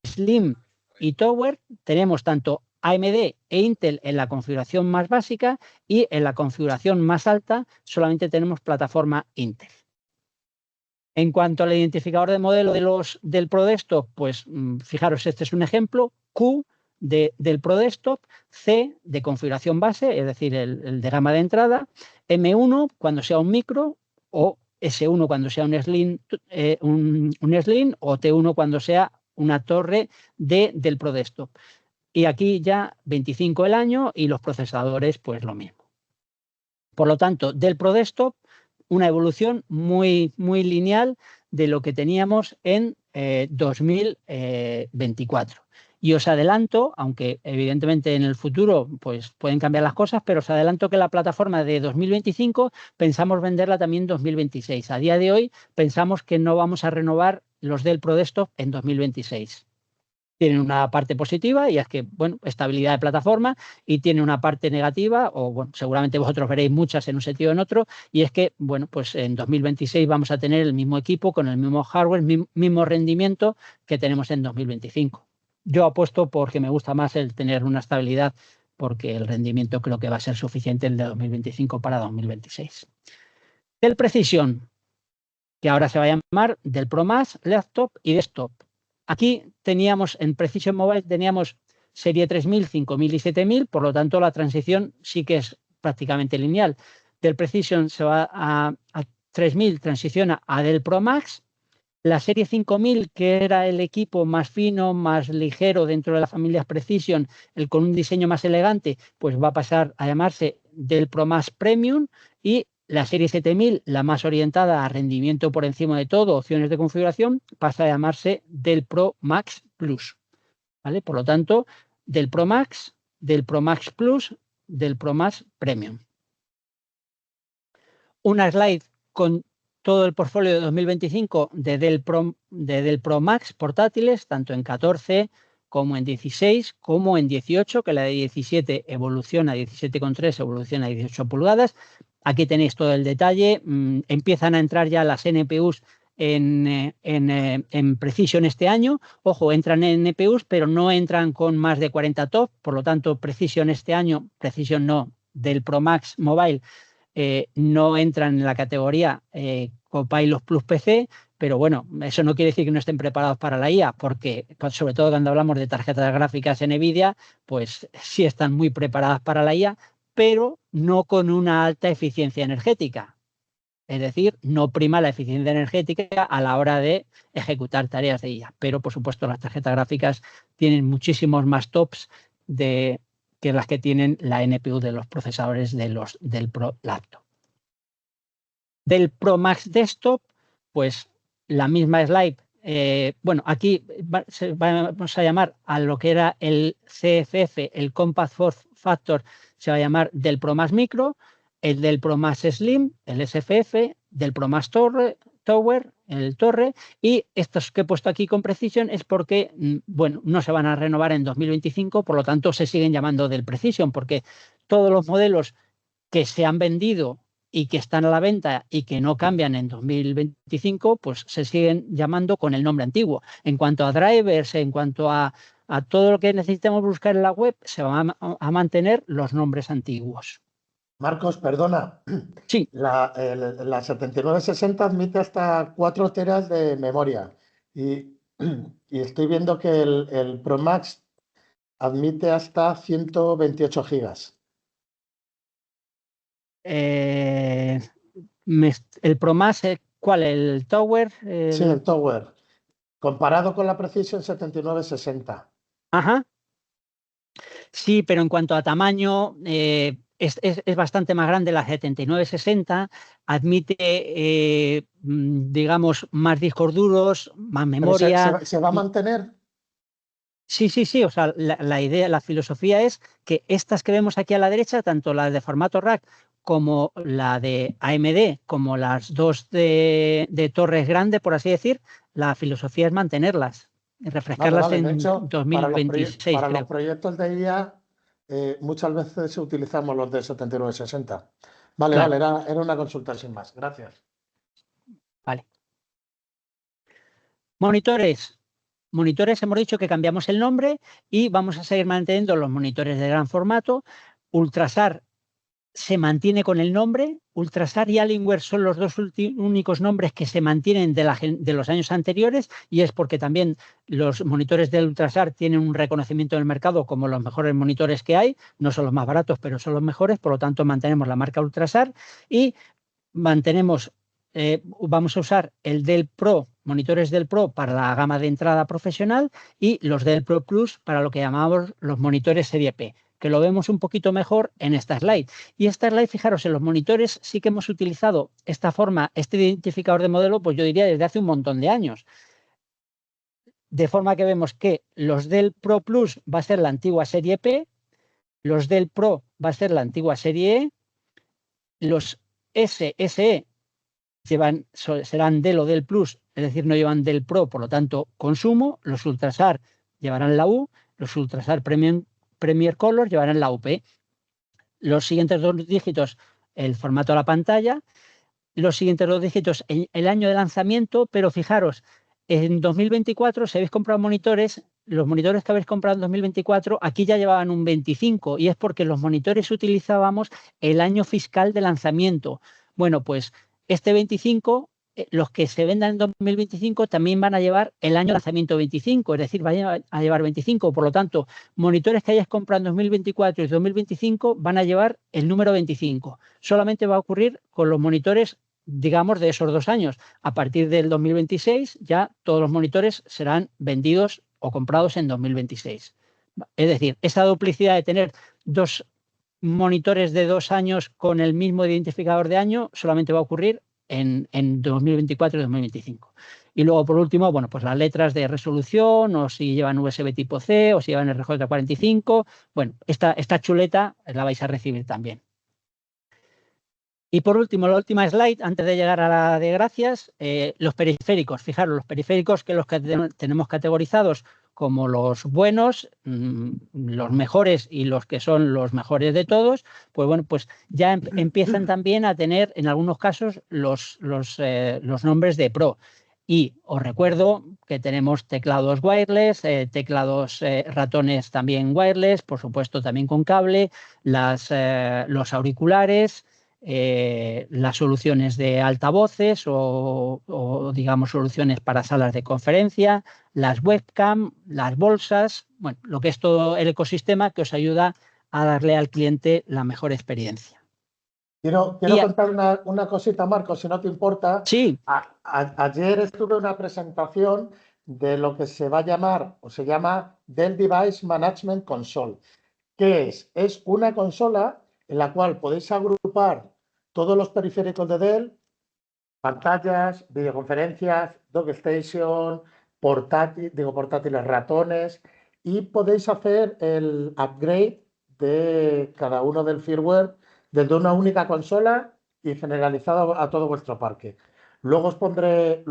S2: Slim y Tower tenemos tanto AMD e Intel en la configuración más básica, y en la configuración más alta solamente tenemos plataforma Intel. En cuanto al identificador de modelo del ProDesktop, pues fijaros, este es un ejemplo: Q del ProDesktop, C de configuración base, es decir, el de gama de entrada, M1 cuando sea un micro, o S1 cuando sea un Slim, o T1 cuando sea una torre del ProDesktop. Y aquí ya 25 el año, y los procesadores pues lo mismo. Por lo tanto, del ProDesktop, una evolución muy, muy lineal de lo que teníamos en 2024. Y os adelanto, aunque evidentemente en el futuro pues pueden cambiar las cosas, pero os adelanto que la plataforma de 2025 pensamos venderla también en 2026. A día de hoy pensamos que no vamos a renovar los del ProDesktop en 2026. Tienen una parte positiva, y es que, bueno, estabilidad de plataforma, y tiene una parte negativa, o bueno, seguramente vosotros veréis muchas en un sentido o en otro, y es que, bueno, pues en 2026 vamos a tener el mismo equipo con el mismo hardware, mismo rendimiento que tenemos en 2025. Yo apuesto porque me gusta más el tener una estabilidad, porque el rendimiento creo que va a ser suficiente el de 2025 para 2026. Dell Precision, que ahora se va a llamar Dell Pro Max, Laptop y Desktop. aquí teníamos en Precision Mobile, teníamos serie 3000, 5000 y 7000, por lo tanto la transición sí que es prácticamente lineal. Del Precision se va a 3000, transiciona a Dell Pro Max. La serie 5000, que era el equipo más fino, más ligero dentro de las familias Precision, el con un diseño más elegante, pues va a pasar a llamarse Dell Pro Max Premium, y la serie 7000, la más orientada a rendimiento por encima de todo, opciones de configuración, pasa a llamarse Dell Pro Max Plus. ¿Vale? Por lo tanto, Dell Pro Max, Dell Pro Max Plus, Dell Pro Max Premium. Una slide con todo el portfolio de 2025 de Dell Pro Max portátiles, tanto en 14 como en 16, como en 18, que la de 17 evoluciona a 17,3, evoluciona a 18 pulgadas. Aquí tenéis todo el detalle. Empiezan a entrar ya las NPUs en Precision este año. Ojo, entran en NPUs, pero no entran con más de 40 TOPS. Por lo tanto, Precision este año, Precision no, Dell Pro Max Mobile, no entran en la categoría Copilot Plus PC, pero bueno, eso no quiere decir que no estén preparados para la IA, porque sobre todo cuando hablamos de tarjetas gráficas en NVIDIA, pues sí están muy preparadas para la IA, pero no con una alta eficiencia energética. Es decir, no prima la eficiencia energética a la hora de ejecutar tareas de IA. Pero, por supuesto, las tarjetas gráficas tienen muchísimos más TOPS que las que tienen la NPU de los procesadores del Pro Laptop. Del Pro Max Desktop, pues la misma slide. Bueno, aquí vamos a llamar a lo que era el CFF, el Compact Form Factor, se va a llamar del Pro Max Micro, el del Pro Max Slim, el SFF, del Pro Max Tower, el Torre, y estos que he puesto aquí con Precision es porque, bueno, no se van a renovar en 2025, por lo tanto se siguen llamando del Precision, porque todos los modelos que se han vendido y que están a la venta y que no cambian en 2025, pues se siguen llamando con el nombre antiguo. En cuanto a drivers, en cuanto a todo lo que necesitemos buscar en la web, se van a mantener los nombres antiguos.
S1: Marcos, perdona.
S2: Sí.
S1: La 7960 admite hasta 4 teras de memoria y estoy viendo que el Pro Max admite hasta 128 gigas.
S2: El Pro Max, ¿cuál? ¿El Tower?
S1: Sí, el Tower. Comparado con la Precision 7960.
S2: Ajá. Sí, pero en cuanto a tamaño, es bastante más grande la 7960, admite, digamos, más discos duros, más memoria.
S1: ¿Se va a mantener?
S2: Sí, o sea, la idea, la filosofía es que estas que vemos aquí a la derecha, tanto las de formato rack como la de AMD, como las dos de torres grandes, por así decir, la filosofía es mantenerlas, refrescarlas
S1: Vale. De
S2: en
S1: hecho,
S2: 2026.
S1: para los proyectos de IA, muchas veces utilizamos los de 7960. Vale,
S2: Claro.
S1: vale, era una consulta sin más. Gracias.
S2: Vale. Monitores. Monitores, hemos dicho que cambiamos el nombre y vamos a seguir manteniendo los monitores de gran formato. Ultrasar se mantiene con el nombre. Ultrasar y Alienware son los dos únicos nombres que se mantienen de los años anteriores, y es porque también los monitores del Ultrasar tienen un reconocimiento en el mercado como los mejores monitores que hay. No son los más baratos, pero son los mejores, por lo tanto mantenemos la marca Ultrasar y mantenemos, vamos a usar el Dell Pro, monitores Dell Pro para la gama de entrada profesional, y los Dell Pro Plus para lo que llamamos los monitores serie P, que lo vemos un poquito mejor en esta slide. Y esta slide, fijaros, en los monitores sí que hemos utilizado esta forma, este identificador de modelo, pues yo diría desde hace un montón de años. De forma que vemos que los Dell Pro Plus va a ser la antigua serie P, los Dell Pro va a ser la antigua serie E, los SE serán Dell o Dell Plus, es decir, no llevan Dell Pro, por lo tanto, consumo. Los Ultrasar llevarán la U, los Ultrasar Premier Color llevarán la UP. Los siguientes dos dígitos, el formato de la pantalla. Los siguientes dos dígitos, el año de lanzamiento, pero fijaros, en 2024, si habéis comprado monitores, los monitores que habéis comprado en 2024, aquí ya llevaban un 25, y es porque los monitores utilizábamos el año fiscal de lanzamiento. Bueno, pues este 25 los que se vendan en 2025 también van a llevar el año de lanzamiento 25, es decir, van a llevar 25. Por lo tanto, monitores que hayas comprado en 2024 y 2025 van a llevar el número 25. Solamente va a ocurrir con los monitores, digamos, de esos 2 años. A partir del 2026 ya todos los monitores serán vendidos o comprados en 2026. Es decir, esa duplicidad de tener 2 monitores de 2 años con el mismo identificador de año solamente va a ocurrir en 2024 y 2025. Y luego, por último, bueno, pues las letras de resolución, o si llevan USB tipo C, o si llevan RJ45. Bueno, esta chuleta la vais a recibir también. Y por último, la última slide, antes de llegar a la de gracias, los periféricos. Fijaros, los periféricos que tenemos categorizados como los buenos, los mejores y los que son los mejores de todos, pues bueno, pues ya empiezan también a tener en algunos casos los nombres de Pro. Y os recuerdo que tenemos teclados wireless, teclados ratones también wireless, por supuesto también con cable, los auriculares, las soluciones de altavoces o digamos soluciones para salas de conferencia, las webcam, las bolsas, bueno, lo que es todo el ecosistema que os ayuda a darle al cliente la mejor experiencia.
S1: Quiero contar una cosita, Marco, si no te importa.
S2: Sí.
S1: Ayer estuve en una presentación de lo que se va a llamar, o se llama Dell Device Management Console, que es una consola en la cual podéis agrupar todos los periféricos de Dell, pantallas, videoconferencias, DockStation, portátiles, ratones, y podéis hacer el upgrade de cada uno del firmware desde una única consola y generalizado a todo vuestro parque. Luego os pondré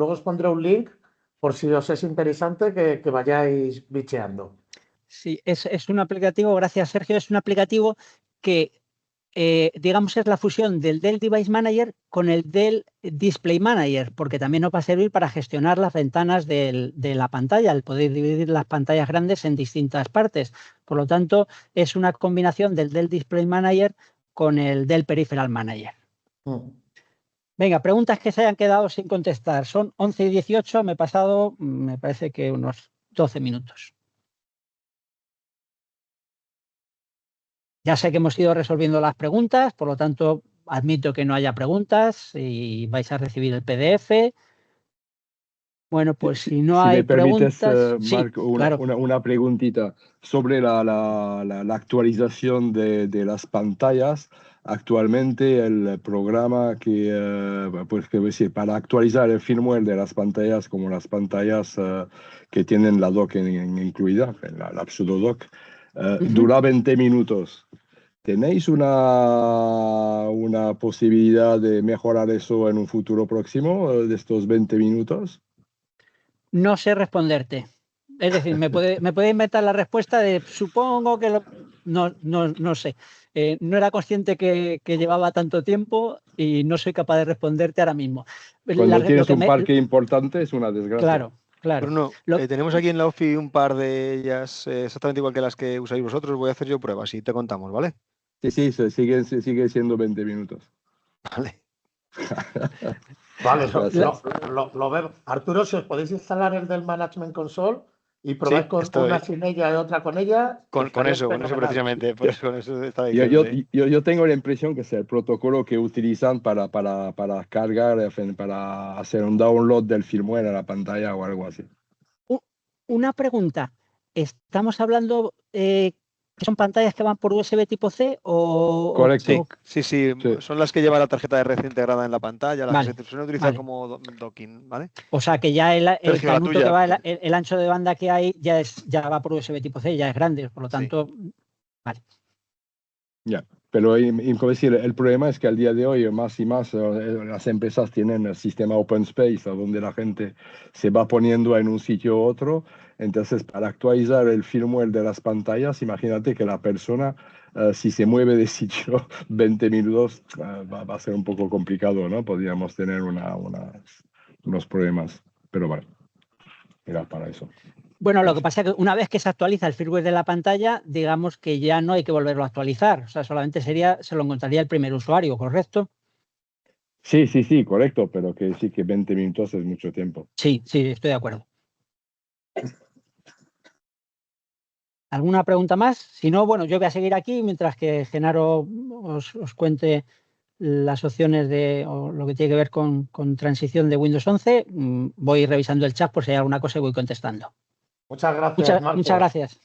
S1: un link por si os es interesante que vayáis bicheando.
S2: Sí, es un aplicativo, gracias Sergio, es un aplicativo que digamos es la fusión del Dell Device Manager con el Dell Display Manager, porque también nos va a servir para gestionar las ventanas de la pantalla, el poder dividir las pantallas grandes en distintas partes. Por lo tanto, es una combinación del Dell Display Manager con el Dell Peripheral Manager. Venga, preguntas que se hayan quedado sin contestar. Son 11 y 18, me he pasado, me parece que unos 12 minutos. Ya sé que hemos ido resolviendo las preguntas, por lo tanto, admito que no haya preguntas y vais a recibir el PDF. Bueno, pues si no hay preguntas...
S6: Si me permites, Marc,
S2: claro.
S6: una preguntita sobre la actualización de las pantallas. Actualmente el programa pues, decir, para actualizar el firmware de las pantallas, como las pantallas que tienen la dock incluida, la pseudo dock, dura 20 minutos. ¿Tenéis una posibilidad de mejorar eso en un futuro próximo, de estos 20 minutos?
S2: No sé responderte. Es decir, me puede inventar la respuesta de supongo que no sé. No era consciente que llevaba tanto tiempo y no soy capaz de responderte ahora mismo.
S6: Cuando tienes un parque importante es una desgracia.
S2: Claro.
S4: Bruno, tenemos aquí en la OFI un par de ellas exactamente igual que las que usáis vosotros. Voy a hacer yo pruebas y te contamos, ¿vale?
S6: Sí, sigue siendo 20 minutos.
S4: Vale.
S1: Vale, lo veo. Arturo, si os podéis instalar el del Management Console y probar con una sin ella y otra con ella.
S4: Con eso precisamente. Por eso está
S6: yo tengo la impresión que es el protocolo que utilizan para cargar, para hacer un download del firmware a la pantalla o algo así.
S2: Una pregunta. ¿Estamos hablando que son pantallas que van por USB tipo C o...?
S6: Correcto.
S4: Sí. Son las que llevan la tarjeta de red integrada en la pantalla, las que se suelen utilizar como docking, ¿vale?
S2: O sea que ya el canuto que va, el ancho de banda que hay ya va por USB tipo C, ya es grande, por lo tanto... Sí. Vale.
S6: Ya, pero el problema es que al día de hoy más y más las empresas tienen el sistema Open Space, donde la gente se va poniendo en un sitio u otro. Entonces, para actualizar el firmware de las pantallas, imagínate que la persona, si se mueve de sitio 20 minutos, va a ser un poco complicado, ¿no? Podríamos tener unos problemas, pero bueno, era para eso.
S2: Bueno, lo que pasa es que una vez que se actualiza el firmware de la pantalla, digamos que ya no hay que volverlo a actualizar. O sea, solamente se lo encontraría el primer usuario, ¿correcto?
S6: Sí, correcto, pero que sí que 20 minutos es mucho tiempo.
S2: Sí, estoy de acuerdo. ¿Alguna pregunta más? Si no, bueno, yo voy a seguir aquí mientras que Genaro os cuente las opciones o lo que tiene que ver con transición de Windows 11. Voy revisando el chat por si hay alguna cosa y voy contestando.
S1: Muchas gracias, Marcos.
S2: Muchas gracias.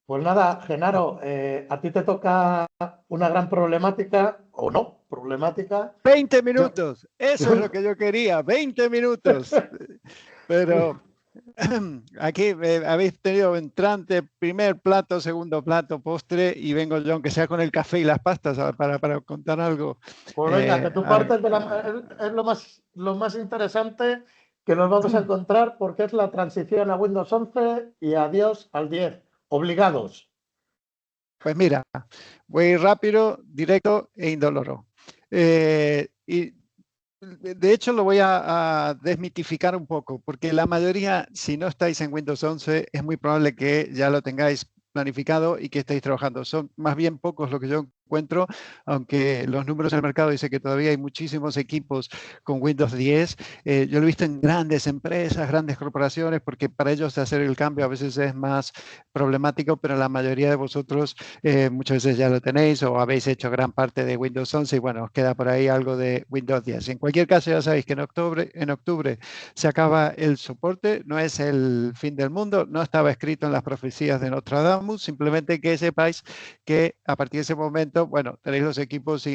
S1: Pues nada, Genaro, a ti te toca una gran problemática, o no, problemática.
S7: 20 minutos, eso es lo que yo quería, 20 minutos. Pero aquí habéis tenido entrante, primer plato, segundo plato, postre, y vengo yo, aunque sea con el café y las pastas, para contar algo.
S1: Pues venga, que tú partes es lo más interesante que nos vamos a encontrar, porque es la transición a Windows 11 y adiós al 10. Obligados.
S7: Pues mira, voy a ir rápido, directo e indoloro. Y de hecho lo voy a desmitificar un poco, porque la mayoría, si no estáis en Windows 11, es muy probable que ya lo tengáis planificado y que estéis trabajando. Son más bien pocos lo que yo encuentro, aunque los números del mercado dicen que todavía hay muchísimos equipos con Windows 10. Yo lo he visto en grandes empresas, grandes corporaciones, porque para ellos hacer el cambio a veces es más problemático, pero la mayoría de vosotros muchas veces ya lo tenéis o habéis hecho gran parte de Windows 11 y bueno, os queda por ahí algo de Windows 10. En cualquier caso, ya sabéis que en octubre se acaba el soporte, no es el fin del mundo, no estaba escrito en las profecías de Nostradamus, simplemente que sepáis que a partir de ese momento, bueno, tenéis los equipos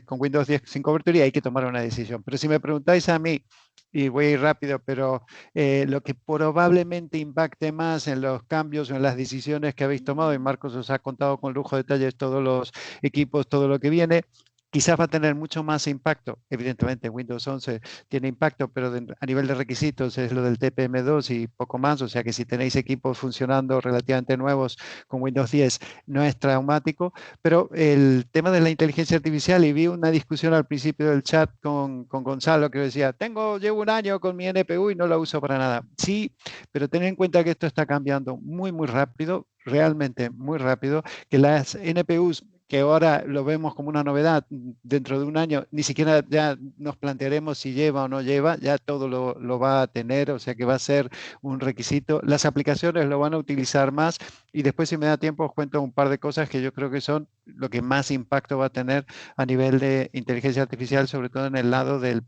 S7: con Windows 10 sin cobertura y hay que tomar una decisión. Pero si me preguntáis a mí, y voy a ir rápido, pero lo que probablemente impacte más en los cambios o en las decisiones que habéis tomado, y Marcos os ha contado con lujo de detalles todos los equipos, todo lo que viene, quizás va a tener mucho más impacto. Evidentemente, Windows 11 tiene impacto, pero a nivel de requisitos es lo del TPM2 y poco más. O sea que si tenéis equipos funcionando relativamente nuevos con Windows 10, no es traumático. Pero el tema de la inteligencia artificial, y vi una discusión al principio del chat con Gonzalo que decía, llevo un año con mi NPU y no la uso para nada. Sí, pero ten en cuenta que esto está cambiando muy, muy rápido, realmente muy rápido, que las NPUs que ahora lo vemos como una novedad, dentro de un año ni siquiera ya nos plantearemos si lleva o no lleva, ya todo lo va a tener, o sea que va a ser un requisito. Las aplicaciones lo van a utilizar más y después si me da tiempo os cuento un par de cosas que yo creo que son lo que más impacto va a tener a nivel de inteligencia artificial, sobre todo en el lado del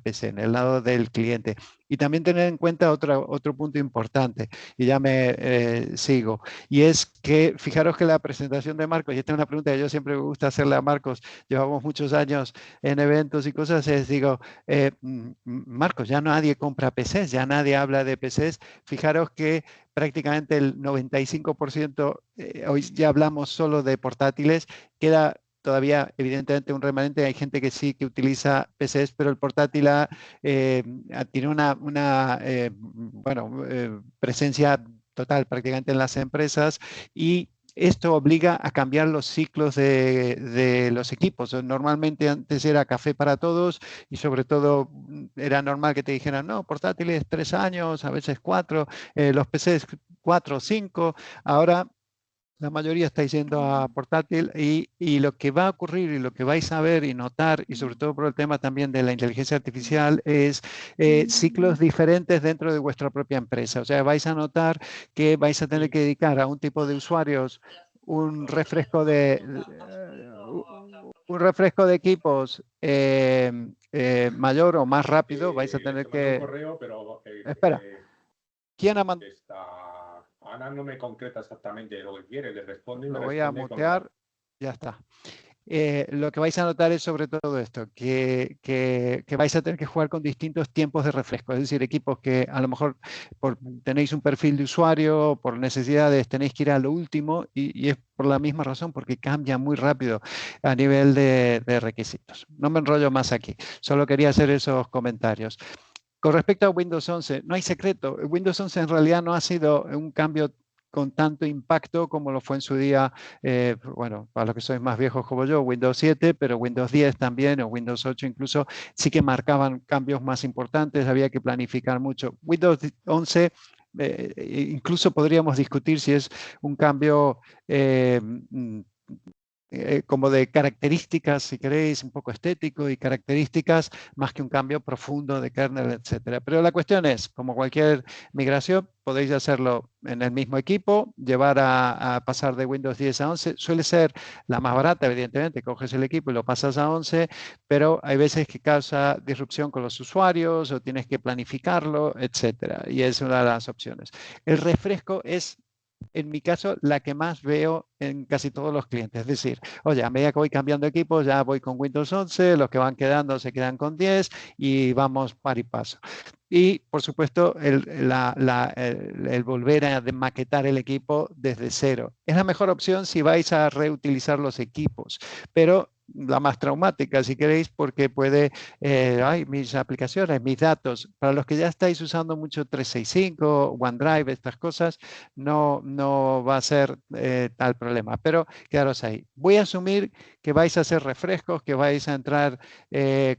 S7: PC, en el lado del cliente. Y también tener en cuenta otro punto importante, y ya me sigo, y es que fijaros que la presentación de Marcos, y esta es una pregunta que yo siempre me gusta hacerle a Marcos, llevamos muchos años en eventos y cosas, digo, Marcos, ya nadie compra PCs, ya nadie habla de PCs, fijaros que prácticamente el 95%, hoy ya hablamos solo de portátiles, queda todavía evidentemente un remanente, hay gente que sí que utiliza PCs, pero el portátil tiene una presencia total prácticamente en las empresas y esto obliga a cambiar los ciclos de los equipos. Normalmente antes era café para todos y sobre todo era normal que te dijeran, no, portátiles 3 años, a veces 4, los PCs 4 o 5, ahora la mayoría está yendo a portátil y lo que va a ocurrir y lo que vais a ver y notar, y sobre todo por el tema también de la inteligencia artificial, es ciclos diferentes dentro de vuestra propia empresa. O sea, vais a notar que vais a tener que dedicar a un tipo de usuarios un refresco de equipos mayor o más rápido. Vais a tener que... Espera. ¿Quién ha mandado?
S8: Ana no me concreta exactamente lo que quiere, le responde y me
S7: Lo voy a
S8: responde
S7: mutear, ya está. Lo que vais a notar es sobre todo esto, que vais a tener que jugar con distintos tiempos de refresco, es decir, equipos que a lo mejor tenéis un perfil de usuario, por necesidades tenéis que ir a lo último y es por la misma razón, porque cambia muy rápido a nivel de requisitos. No me enrollo más aquí, solo quería hacer esos comentarios. Con respecto a Windows 11, no hay secreto. Windows 11 en realidad no ha sido un cambio con tanto impacto como lo fue en su día, bueno, para los que sois más viejos como yo, Windows 7, pero Windows 10 también, o Windows 8 incluso, sí que marcaban cambios más importantes, había que planificar mucho. Windows 11, incluso podríamos discutir si es un cambio como de características, si queréis, un poco estético y características, más que un cambio profundo de kernel, etcétera. Pero la cuestión es, como cualquier migración, podéis hacerlo en el mismo equipo, llevar a pasar de Windows 10 a 11. Suele ser la más barata, evidentemente, coges el equipo y lo pasas a 11, pero hay veces que causa disrupción con los usuarios o tienes que planificarlo, etcétera. Y es una de las opciones. El refresco es, en mi caso, la que más veo en casi todos los clientes. Es decir, oye, a medida que voy cambiando equipos, ya voy con Windows 11, los que van quedando se quedan con 10 y vamos par y paso. Y, por supuesto, el volver a maquetar el equipo desde cero. Es la mejor opción si vais a reutilizar los equipos, pero la más traumática, si queréis, porque puede, mis aplicaciones, mis datos, para los que ya estáis usando mucho 365, OneDrive, estas cosas, no va a ser tal problema, pero quedaros ahí. Voy a asumir que vais a hacer refrescos, que vais a entrar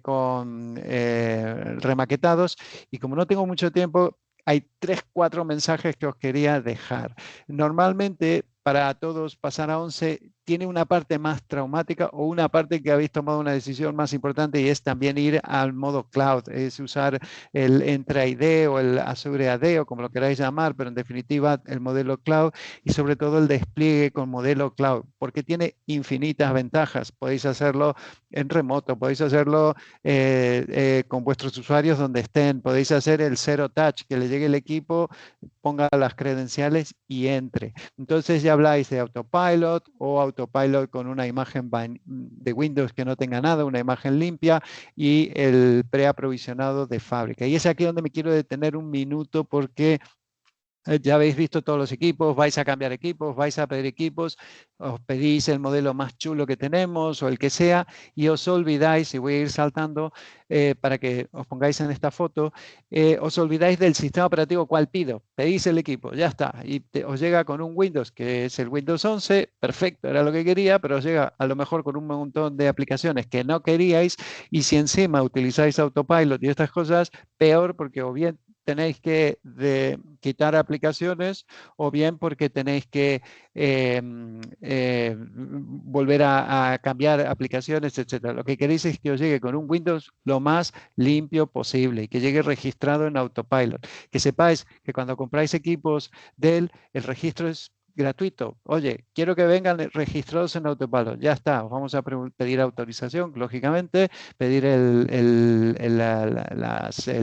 S7: con remaquetados, y como no tengo mucho tiempo, hay 3, 4 mensajes que os quería dejar. Normalmente, para todos pasar a 11 tiene una parte más traumática o una parte que habéis tomado una decisión más importante, y es también ir al modo cloud, es usar el Entra ID o el Azure AD o como lo queráis llamar, pero en definitiva el modelo cloud, y sobre todo el despliegue con modelo cloud, porque tiene infinitas ventajas. Podéis hacerlo en remoto, podéis hacerlo con vuestros usuarios donde estén, podéis hacer el zero touch, que le llegue el equipo, ponga las credenciales y entre. Entonces ya habláis de autopilot o autopilot con una imagen de Windows que no tenga nada, una imagen limpia, y el preaprovisionado de fábrica. Y es aquí donde me quiero detener un minuto, porque ya habéis visto todos los equipos, vais a cambiar equipos, vais a pedir equipos, os pedís el modelo más chulo que tenemos o el que sea, y os olvidáis, y voy a ir saltando para que os pongáis en esta foto, os olvidáis del sistema operativo cual pido. Pedís el equipo, ya está, y os llega con un Windows que es el Windows 11, perfecto, era lo que quería, pero os llega a lo mejor con un montón de aplicaciones que no queríais, y si encima utilizáis autopilot y estas cosas, peor, porque o bien tenéis que quitar aplicaciones, o bien porque tenéis que volver a cambiar aplicaciones, etcétera. Lo que queréis es que os llegue con un Windows lo más limpio posible y que llegue registrado en autopilot. Que sepáis que cuando compráis equipos Dell, el registro es gratuito. Oye, quiero que vengan registrados en autopilot. Ya está, vamos a pedir autorización, lógicamente, pedir el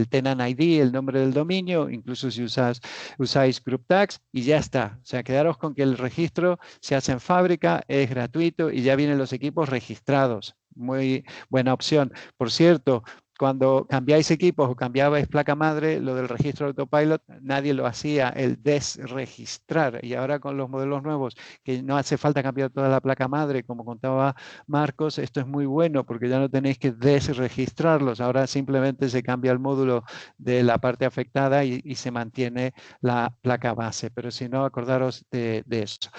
S7: tenant ID, el nombre del dominio, incluso si usáis group tags, y ya está. O sea, quedaros con que el registro se hace en fábrica, es gratuito y ya vienen los equipos registrados. Muy buena opción. Por cierto, cuando cambiáis equipos o cambiabais placa madre, lo del registro de autopilot nadie lo hacía, el desregistrar. Y ahora con los modelos nuevos, que no hace falta cambiar toda la placa madre, como contaba Marcos, esto es muy bueno porque ya no tenéis que desregistrarlos. Ahora simplemente se cambia el módulo de la parte afectada y se mantiene la placa base. Pero si no, acordaros de eso.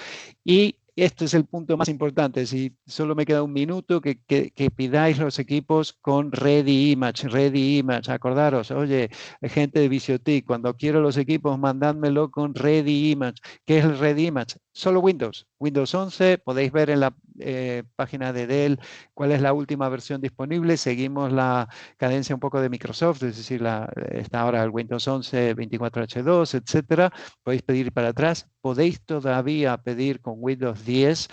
S7: Y este es el punto más importante. Si solo me queda un minuto, que pidáis los equipos con Ready Image. Ready Image, acordaros, oye, gente de Viciotic, cuando quiero los equipos, mandádmelo con Ready Image. ¿Qué es el Ready Image? Solo Windows. Windows 11, podéis ver en la página de Dell cuál es la última versión disponible. Seguimos la cadencia un poco de Microsoft, es decir, está ahora el Windows 11 24H2, etcétera. Podéis pedir para atrás. Podéis todavía pedir con Windows 10.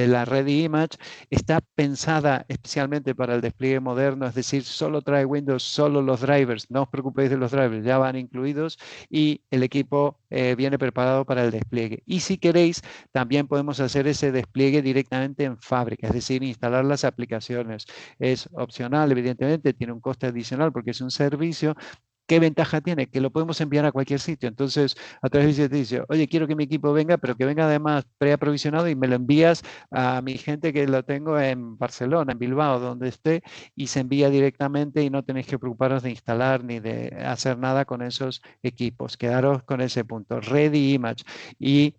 S7: La Ready Image está pensada especialmente para el despliegue moderno, es decir, solo trae Windows, solo los drivers. No os preocupéis de los drivers, ya van incluidos, y el equipo viene preparado para el despliegue. Y si queréis, también podemos hacer ese despliegue directamente en fábrica, es decir, instalar las aplicaciones. Es opcional, evidentemente, tiene un coste adicional porque es un servicio. ¿Qué ventaja tiene? Que lo podemos enviar a cualquier sitio. Entonces, a través de dice, oye, quiero que mi equipo venga, pero que venga además preaprovisionado, y me lo envías a mi gente que lo tengo en Barcelona, en Bilbao, donde esté, y se envía directamente y no tenéis que preocuparos de instalar ni de hacer nada con esos equipos. Quedaros con ese punto. Ready Image. Y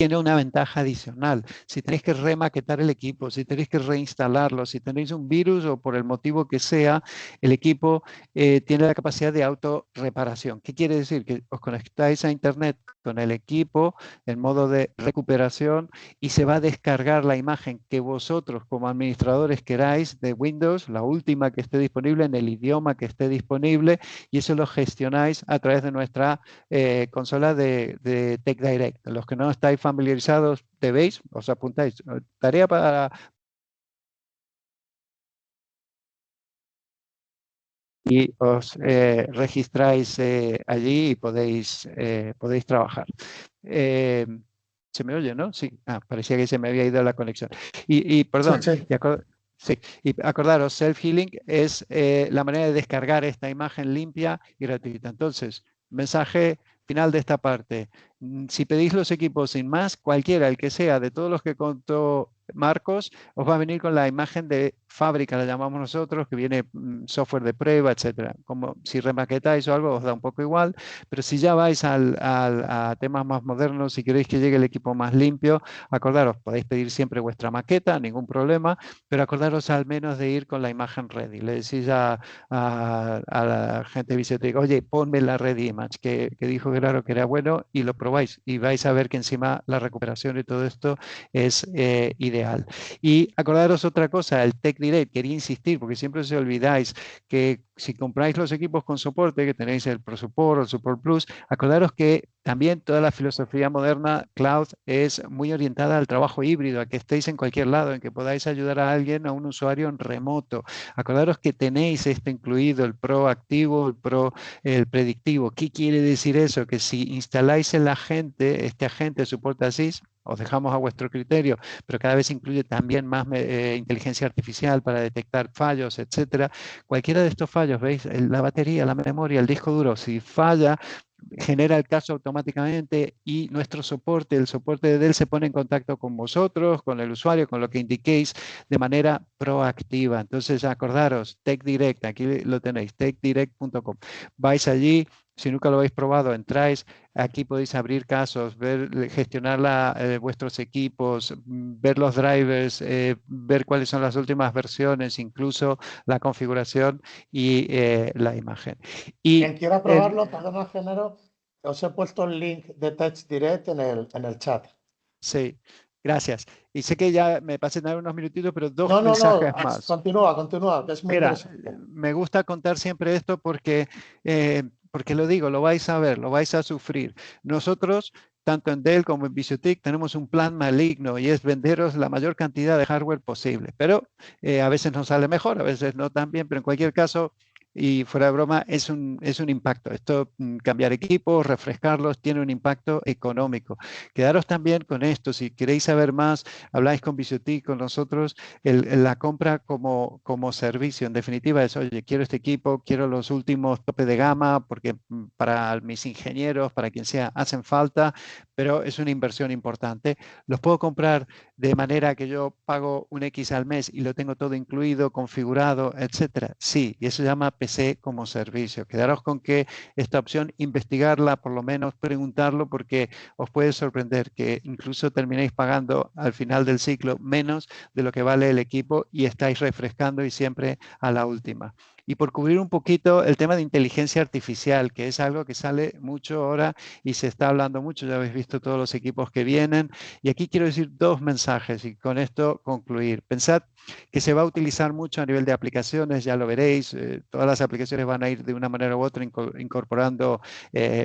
S7: tiene una ventaja adicional. Si tenéis que remaquetar el equipo, si tenéis que reinstalarlo, si tenéis un virus o por el motivo que sea, el equipo tiene la capacidad de autorreparación. ¿Qué quiere decir? Que os conectáis a Internet con el equipo en modo de recuperación y se va a descargar la imagen que vosotros como administradores queráis de Windows, la última que esté disponible en el idioma que esté disponible, y eso lo gestionáis a través de nuestra consola de TechDirect. Los que no estáis familiarizados, debéis, os apuntáis. Tarea para... Y os registráis allí y podéis trabajar. ¿Se me oye, no? Sí. Parecía que se me había ido la conexión. Y perdón,
S1: Sí, sí.
S7: sí, y acordaros, Self-Healing es la manera de descargar esta imagen limpia y gratuita. Entonces, mensaje final de esta parte. Si pedís los equipos sin más, cualquiera, el que sea, de todos los que contó Marcos, os va a venir con la imagen de fábrica, la llamamos nosotros, que viene software de prueba, etcétera. Como si remaquetáis o algo, os da un poco igual, pero si ya vais a temas más modernos, si queréis que llegue el equipo más limpio, acordaros, podéis pedir siempre vuestra maqueta, ningún problema, pero acordaros al menos de ir con la imagen ready. Le decís a la gente de Visiotech, oye, ponme la ready image, que dijo claro que era bueno, y lo probáis y vais a ver que encima la recuperación y todo esto es ideal. Y acordaros otra cosa, el TechDirect, quería insistir porque siempre os olvidáis que si compráis los equipos con soporte, que tenéis el Pro Support o el Support Plus, acordaros que también toda la filosofía moderna cloud es muy orientada al trabajo híbrido, a que estéis en cualquier lado, en que podáis ayudar a alguien, a un usuario en remoto. Acordaros que tenéis esto incluido, el proactivo, el predictivo. ¿Qué quiere decir eso? Que si instaláis el agente, este agente Support Assist, os dejamos a vuestro criterio, pero cada vez incluye también más inteligencia artificial para detectar fallos, etcétera. Cualquiera de estos fallos, ¿veis? La batería, la memoria, el disco duro, si falla, genera el caso automáticamente y nuestro soporte, el soporte de Dell se pone en contacto con vosotros, con el usuario, con lo que indiquéis de manera proactiva. Entonces, acordaros, TechDirect, aquí lo tenéis, techdirect.com. Vais allí, si nunca lo habéis probado, entráis, aquí podéis abrir casos, gestionar vuestros equipos, ver los drivers, ver cuáles son las últimas versiones, incluso la configuración y la imagen. Y
S1: quien quiera probarlo, perdona, Genaro, os he puesto el link de TechDirect en el chat.
S7: Sí, gracias. Y sé que ya me pasen a dar unos minutitos, pero dos
S1: No,
S7: mensajes más.
S1: Continúa, que es muy
S7: Mira,
S1: interesante.
S7: me gusta contar siempre esto porque lo digo, lo vais a ver, lo vais a sufrir. Nosotros, tanto en Dell como en Visiotech, tenemos un plan maligno y es venderos la mayor cantidad de hardware posible. Pero a veces nos sale mejor, a veces no tan bien, pero en cualquier caso, y fuera de broma, es un impacto. Esto, cambiar equipos, refrescarlos, tiene un impacto económico. Quedaros también con esto. Si queréis saber más, habláis con Visiotech, con nosotros, la compra como servicio. En definitiva es, oye, quiero este equipo, quiero los últimos tope de gama, porque para mis ingenieros, para quien sea, hacen falta, pero es una inversión importante. Los puedo comprar de manera que yo pago un X al mes y lo tengo todo incluido, configurado, etcétera. Sí, y eso se llama PC como servicio. Quedaros con que esta opción, investigarla, por lo menos preguntarlo, porque os puede sorprender que incluso terminéis pagando al final del ciclo menos de lo que vale el equipo y estáis refrescando y siempre a la última. Y por cubrir un poquito el tema de inteligencia artificial, que es algo que sale mucho ahora y se está hablando mucho, ya habéis visto todos los equipos que vienen. Y aquí quiero decir dos mensajes y con esto concluir. Pensad que se va a utilizar mucho a nivel de aplicaciones, ya lo veréis, todas las aplicaciones van a ir de una manera u otra incorporando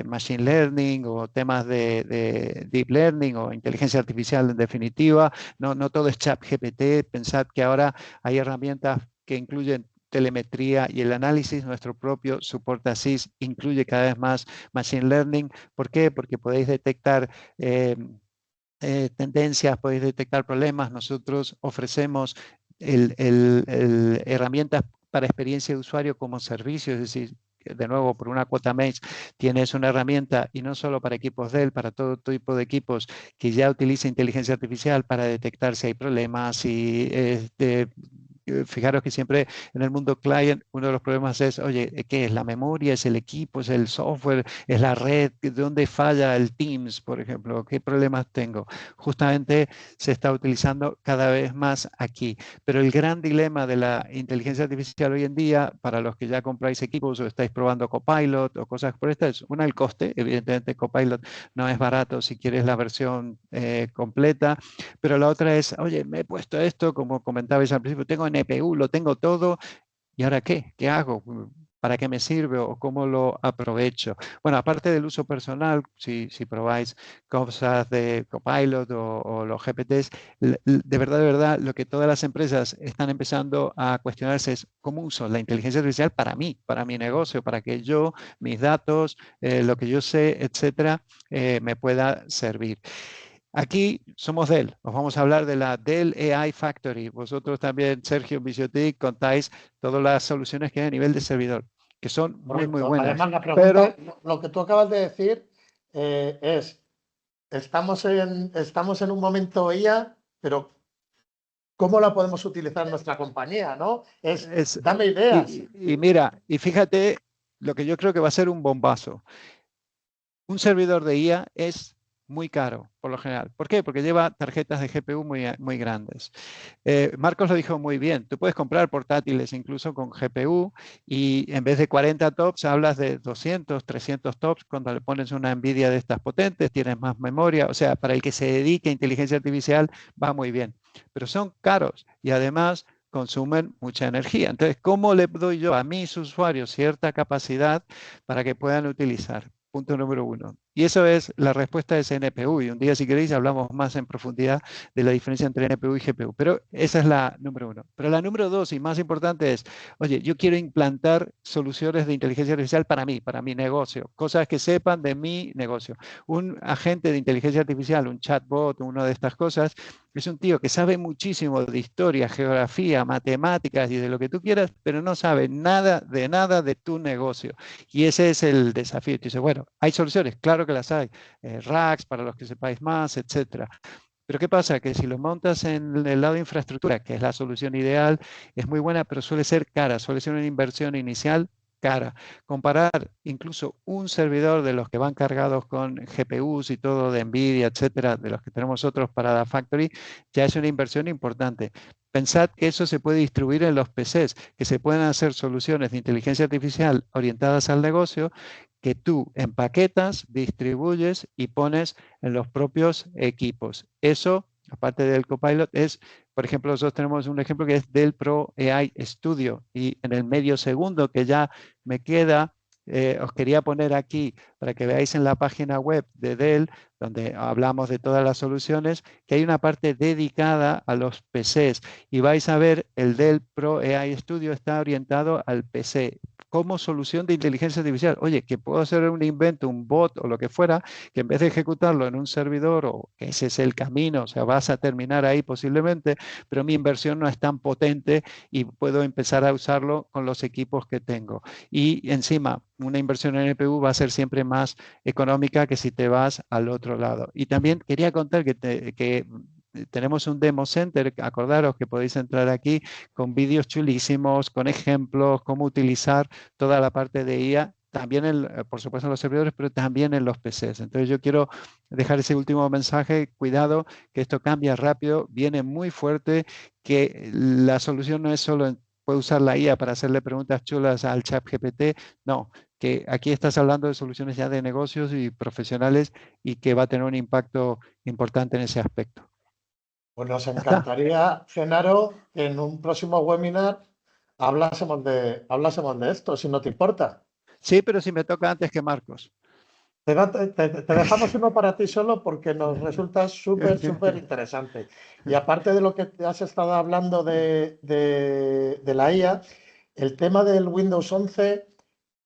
S7: machine learning o temas de deep learning o inteligencia artificial en definitiva. No todo es ChatGPT, pensad que ahora hay herramientas que incluyen telemetría y el análisis. Nuestro propio Support Assist incluye cada vez más machine learning. ¿Por qué? Porque podéis detectar tendencias, podéis detectar problemas. Nosotros ofrecemos herramientas para experiencia de usuario como servicio, es decir, de nuevo, por una cuota mes, tienes una herramienta, y no solo para equipos Dell, para todo tipo de equipos que ya utiliza inteligencia artificial para detectar si hay problemas, si fijaros que siempre en el mundo client uno de los problemas es, oye, ¿qué es? ¿La memoria? ¿Es el equipo? ¿Es el software? ¿Es la red? ¿Dónde falla el Teams, por ejemplo? ¿Qué problemas tengo? Justamente se está utilizando cada vez más aquí. Pero el gran dilema de la inteligencia artificial hoy en día, para los que ya compráis equipos o estáis probando Copilot o cosas por esta, es una, el coste. Evidentemente Copilot no es barato si quieres la versión completa, pero la otra es, oye, me he puesto esto, como comentabais al principio, tengo NPU, lo tengo todo, ¿y ahora qué? ¿Qué hago? ¿Para qué me sirve o cómo lo aprovecho? Bueno, aparte del uso personal, si probáis cosas de Copilot o los GPTs, de verdad, lo que todas las empresas están empezando a cuestionarse es cómo uso la inteligencia artificial para mí, para mi negocio, para que yo, mis datos, lo que yo sé, etcétera, me pueda servir. Aquí somos Dell, os vamos a hablar de la Dell AI Factory. Vosotros también, Sergio Visiotic, contáis todas las soluciones que hay a nivel de servidor, que son muy buenas.
S1: Además, la pregunta, lo que tú acabas de decir es, estamos en un momento IA, pero ¿cómo la podemos utilizar en nuestra compañía? ¿No? Dame ideas.
S7: Y mira, y fíjate lo que yo creo que va a ser un bombazo. Un servidor de IA es muy caro, por lo general. ¿Por qué? Porque lleva tarjetas de GPU muy grandes. Marcos lo dijo muy bien. Tú puedes comprar portátiles incluso con GPU y en vez de 40 TOPS hablas de 200, 300 TOPS cuando le pones una NVIDIA de estas potentes, tienes más memoria. O sea, para el que se dedique a inteligencia artificial va muy bien. Pero son caros y además consumen mucha energía. Entonces, ¿cómo le doy yo a mis usuarios cierta capacidad para que puedan utilizar? Punto número 1. Y eso es la respuesta de ese NPU. Y un día, si queréis, hablamos más en profundidad de la diferencia entre NPU y GPU. Pero esa es la número 1. Pero la número 2 y más importante es, oye, yo quiero implantar soluciones de inteligencia artificial para mí, para mi negocio. Cosas que sepan de mi negocio. Un agente de inteligencia artificial, un chatbot, una de estas cosas, es un tío que sabe muchísimo de historia, geografía, matemáticas y de lo que tú quieras, pero no sabe nada de tu negocio. Y ese es el desafío. Y dice, bueno, ¿hay soluciones? Claro que las hay. Racks para los que sepáis más, etcétera. Pero ¿qué pasa? Que si lo montas en el lado de infraestructura, que es la solución ideal, es muy buena, pero suele ser cara, suele ser una inversión inicial cara. Comparar incluso un servidor de los que van cargados con GPUs y todo de NVIDIA, etcétera, de los que tenemos otros para la Factory, ya es una inversión importante. Pensad que eso se puede distribuir en los PCs, que se pueden hacer soluciones de inteligencia artificial orientadas al negocio que tú empaquetas, distribuyes y pones en los propios equipos. Eso, aparte del Copilot, es, por ejemplo, nosotros tenemos un ejemplo que es Dell Pro AI Studio y en el medio segundo que ya me queda, os quería poner aquí para que veáis en la página web de Dell, donde hablamos de todas las soluciones, que hay una parte dedicada a los PCs y vais a ver el Dell Pro AI Studio está orientado al PC como solución de inteligencia artificial. Oye, que puedo hacer un invento, un bot o lo que fuera, que en vez de ejecutarlo en un servidor, o que ese es el camino, o sea, vas a terminar ahí posiblemente, pero mi inversión no es tan potente y puedo empezar a usarlo con los equipos que tengo. Y encima, una inversión en NPU va a ser siempre más económica que si te vas al otro lado. Y también quería contar que tenemos un demo center, acordaros que podéis entrar aquí con vídeos chulísimos, con ejemplos, cómo utilizar toda la parte de IA, también por supuesto en los servidores, pero también en los PCs. Entonces yo quiero dejar ese último mensaje, cuidado, que esto cambia rápido, viene muy fuerte, que la solución no es solo puede usar la IA para hacerle preguntas chulas al chat GPT, no, que aquí estás hablando de soluciones ya de negocios y profesionales y que va a tener un impacto importante en ese aspecto.
S1: Pues nos encantaría, Genaro, que en un próximo webinar hablásemos de esto, si no te importa.
S7: Sí, pero si me toca antes que Marcos.
S1: Te dejamos uno para ti solo porque nos resulta súper interesante. Y aparte de lo que has estado hablando de la IA, el tema del Windows 11,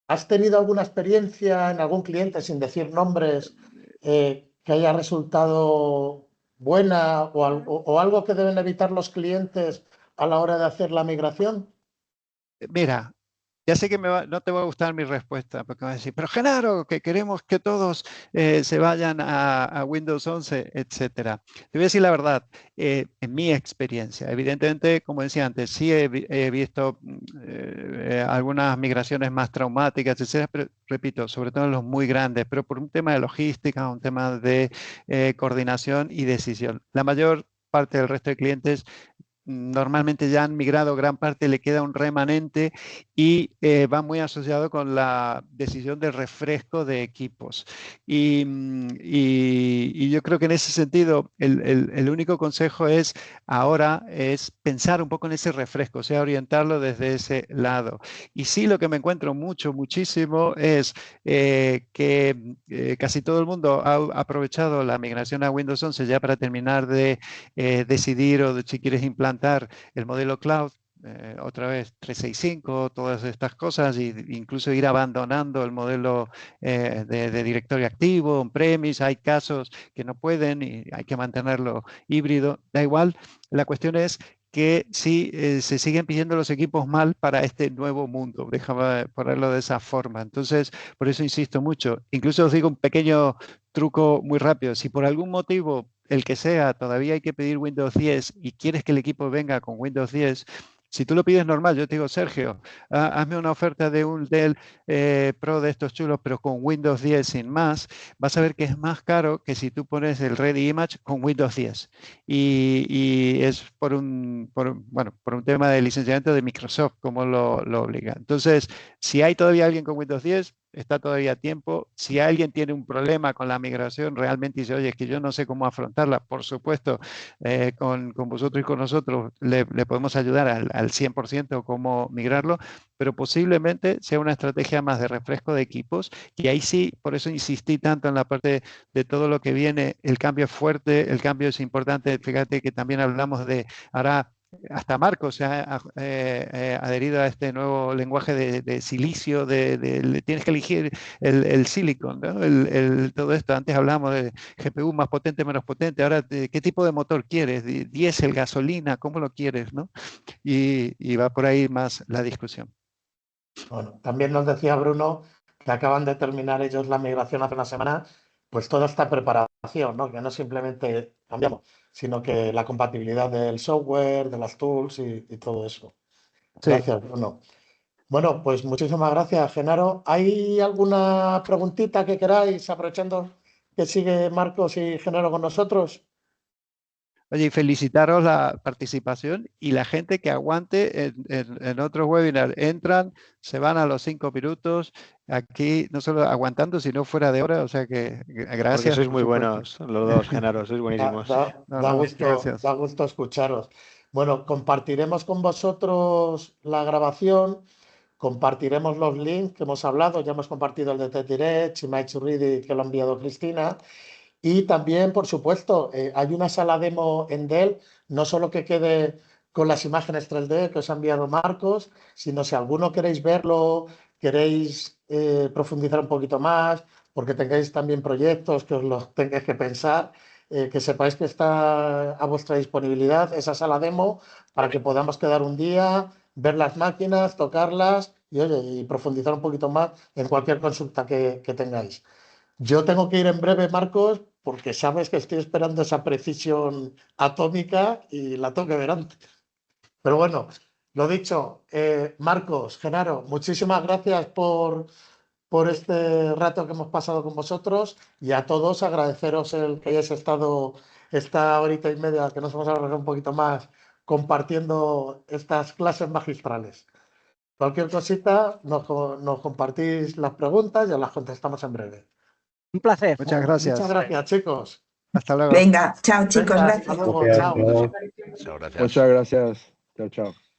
S1: ¿has tenido alguna experiencia en algún cliente, sin decir nombres, que haya resultado buena o algo que deben evitar los clientes a la hora de hacer la migración?
S7: Mira, Ya sé que no te va a gustar mi respuesta, porque me vas a decir, pero Genaro, que queremos que todos se vayan a Windows 11, etcétera. Te voy a decir la verdad, en mi experiencia, evidentemente, como decía antes, sí he visto algunas migraciones más traumáticas, etcétera, pero repito, sobre todo en los muy grandes, pero por un tema de logística, un tema de coordinación y decisión. La mayor parte del resto de clientes normalmente ya han migrado gran parte, le queda un remanente y va muy asociado con la decisión de refresco de equipos. Y yo creo que en ese sentido el único consejo es ahora es pensar un poco en ese refresco, o sea, orientarlo desde ese lado. Y sí, lo que me encuentro muchísimo es que casi todo el mundo ha aprovechado la migración a Windows 11 ya para terminar de decidir o de, si quieres implantar el modelo cloud, otra vez 365, todas estas cosas, e incluso ir abandonando el modelo de directorio activo, on-premise. Hay casos que no pueden y hay que mantenerlo híbrido. Da igual, la cuestión es que si se siguen pidiendo los equipos mal para este nuevo mundo, déjame ponerlo de esa forma. Entonces, por eso insisto mucho. Incluso os digo un pequeño truco muy rápido. Si por algún motivo, el que sea, todavía hay que pedir Windows 10 y quieres que el equipo venga con Windows 10, si tú lo pides normal, yo te digo, Sergio, hazme una oferta de un Dell Pro de estos chulos, pero con Windows 10 sin más, vas a ver que es más caro que si tú pones el Ready Image con Windows 10. Y es por un tema de licenciamiento de Microsoft, como lo obliga. Entonces, si hay todavía alguien con Windows 10, está todavía a tiempo. Si alguien tiene un problema con la migración, realmente dice, oye, es que yo no sé cómo afrontarla, por supuesto, con vosotros y con nosotros le podemos ayudar al 100% cómo migrarlo, pero posiblemente sea una estrategia más de refresco de equipos. Y ahí sí, por eso insistí tanto en la parte de todo lo que viene. El cambio es fuerte, el cambio es importante. Fíjate que también hablamos de ahora. Hasta Marcos se ha adherido a este nuevo lenguaje de silicio, tienes que elegir el silicon, ¿no? Todo esto. Antes hablábamos de GPU más potente, menos potente. Ahora, ¿qué tipo de motor quieres? ¿Diésel, gasolina? ¿Cómo lo quieres? ¿No? Y va por ahí más la discusión.
S1: Bueno, también nos decía Bruno que acaban de terminar ellos la migración hace una semana, pues toda esta preparación, ¿no? Que no simplemente cambiamos, sino que la compatibilidad del software, de las tools y todo eso.
S7: Sí.
S1: Gracias, Bruno. Bueno, pues muchísimas gracias, Genaro. ¿Hay alguna preguntita que queráis, aprovechando que sigue Marcos y Genaro con nosotros?
S7: Oye, y felicitaros la participación y la gente que aguante en otros webinars. Entran, se van a los 5 minutos, aquí no solo aguantando, sino fuera de hora. O sea que gracias.
S4: Porque sois muy
S7: supuesto.
S4: buenos los dos, Genaro, sois buenísimos.
S1: Da gusto escucharos. Bueno, compartiremos con vosotros la grabación, compartiremos los links que hemos hablado, ya hemos compartido el de TEDx y MyChurridi que lo ha enviado Cristina. Y también, por supuesto, hay una sala demo en Dell, no solo que quede con las imágenes 3D que os ha enviado Marcos, sino si alguno queréis verlo, queréis profundizar un poquito más, porque tengáis también proyectos que os los tengáis que pensar, que sepáis que está a vuestra disponibilidad esa sala demo para que podamos quedar un día, ver las máquinas, tocarlas y profundizar un poquito más en cualquier consulta que tengáis. Yo tengo que ir en breve, Marcos, porque sabes que estoy esperando esa precisión atómica y la tengo que ver antes. Pero bueno, lo dicho, Marcos, Genaro, muchísimas gracias por este rato que hemos pasado con vosotros y a todos agradeceros el que hayáis estado esta horita y media que nos hemos alargado un poquito más compartiendo estas clases magistrales. Cualquier cosita, nos compartís las preguntas y os las contestamos en breve.
S2: Un placer.
S7: Muchas gracias.
S1: Muchas gracias, chicos.
S7: Hasta luego.
S5: Venga, chao chicos,
S1: Venga,
S5: gracias.
S1: hasta luego,
S6: Ok,
S1: chao.
S6: chao.
S3: Muchas gracias.
S6: Muchas gracias. Chao, chao.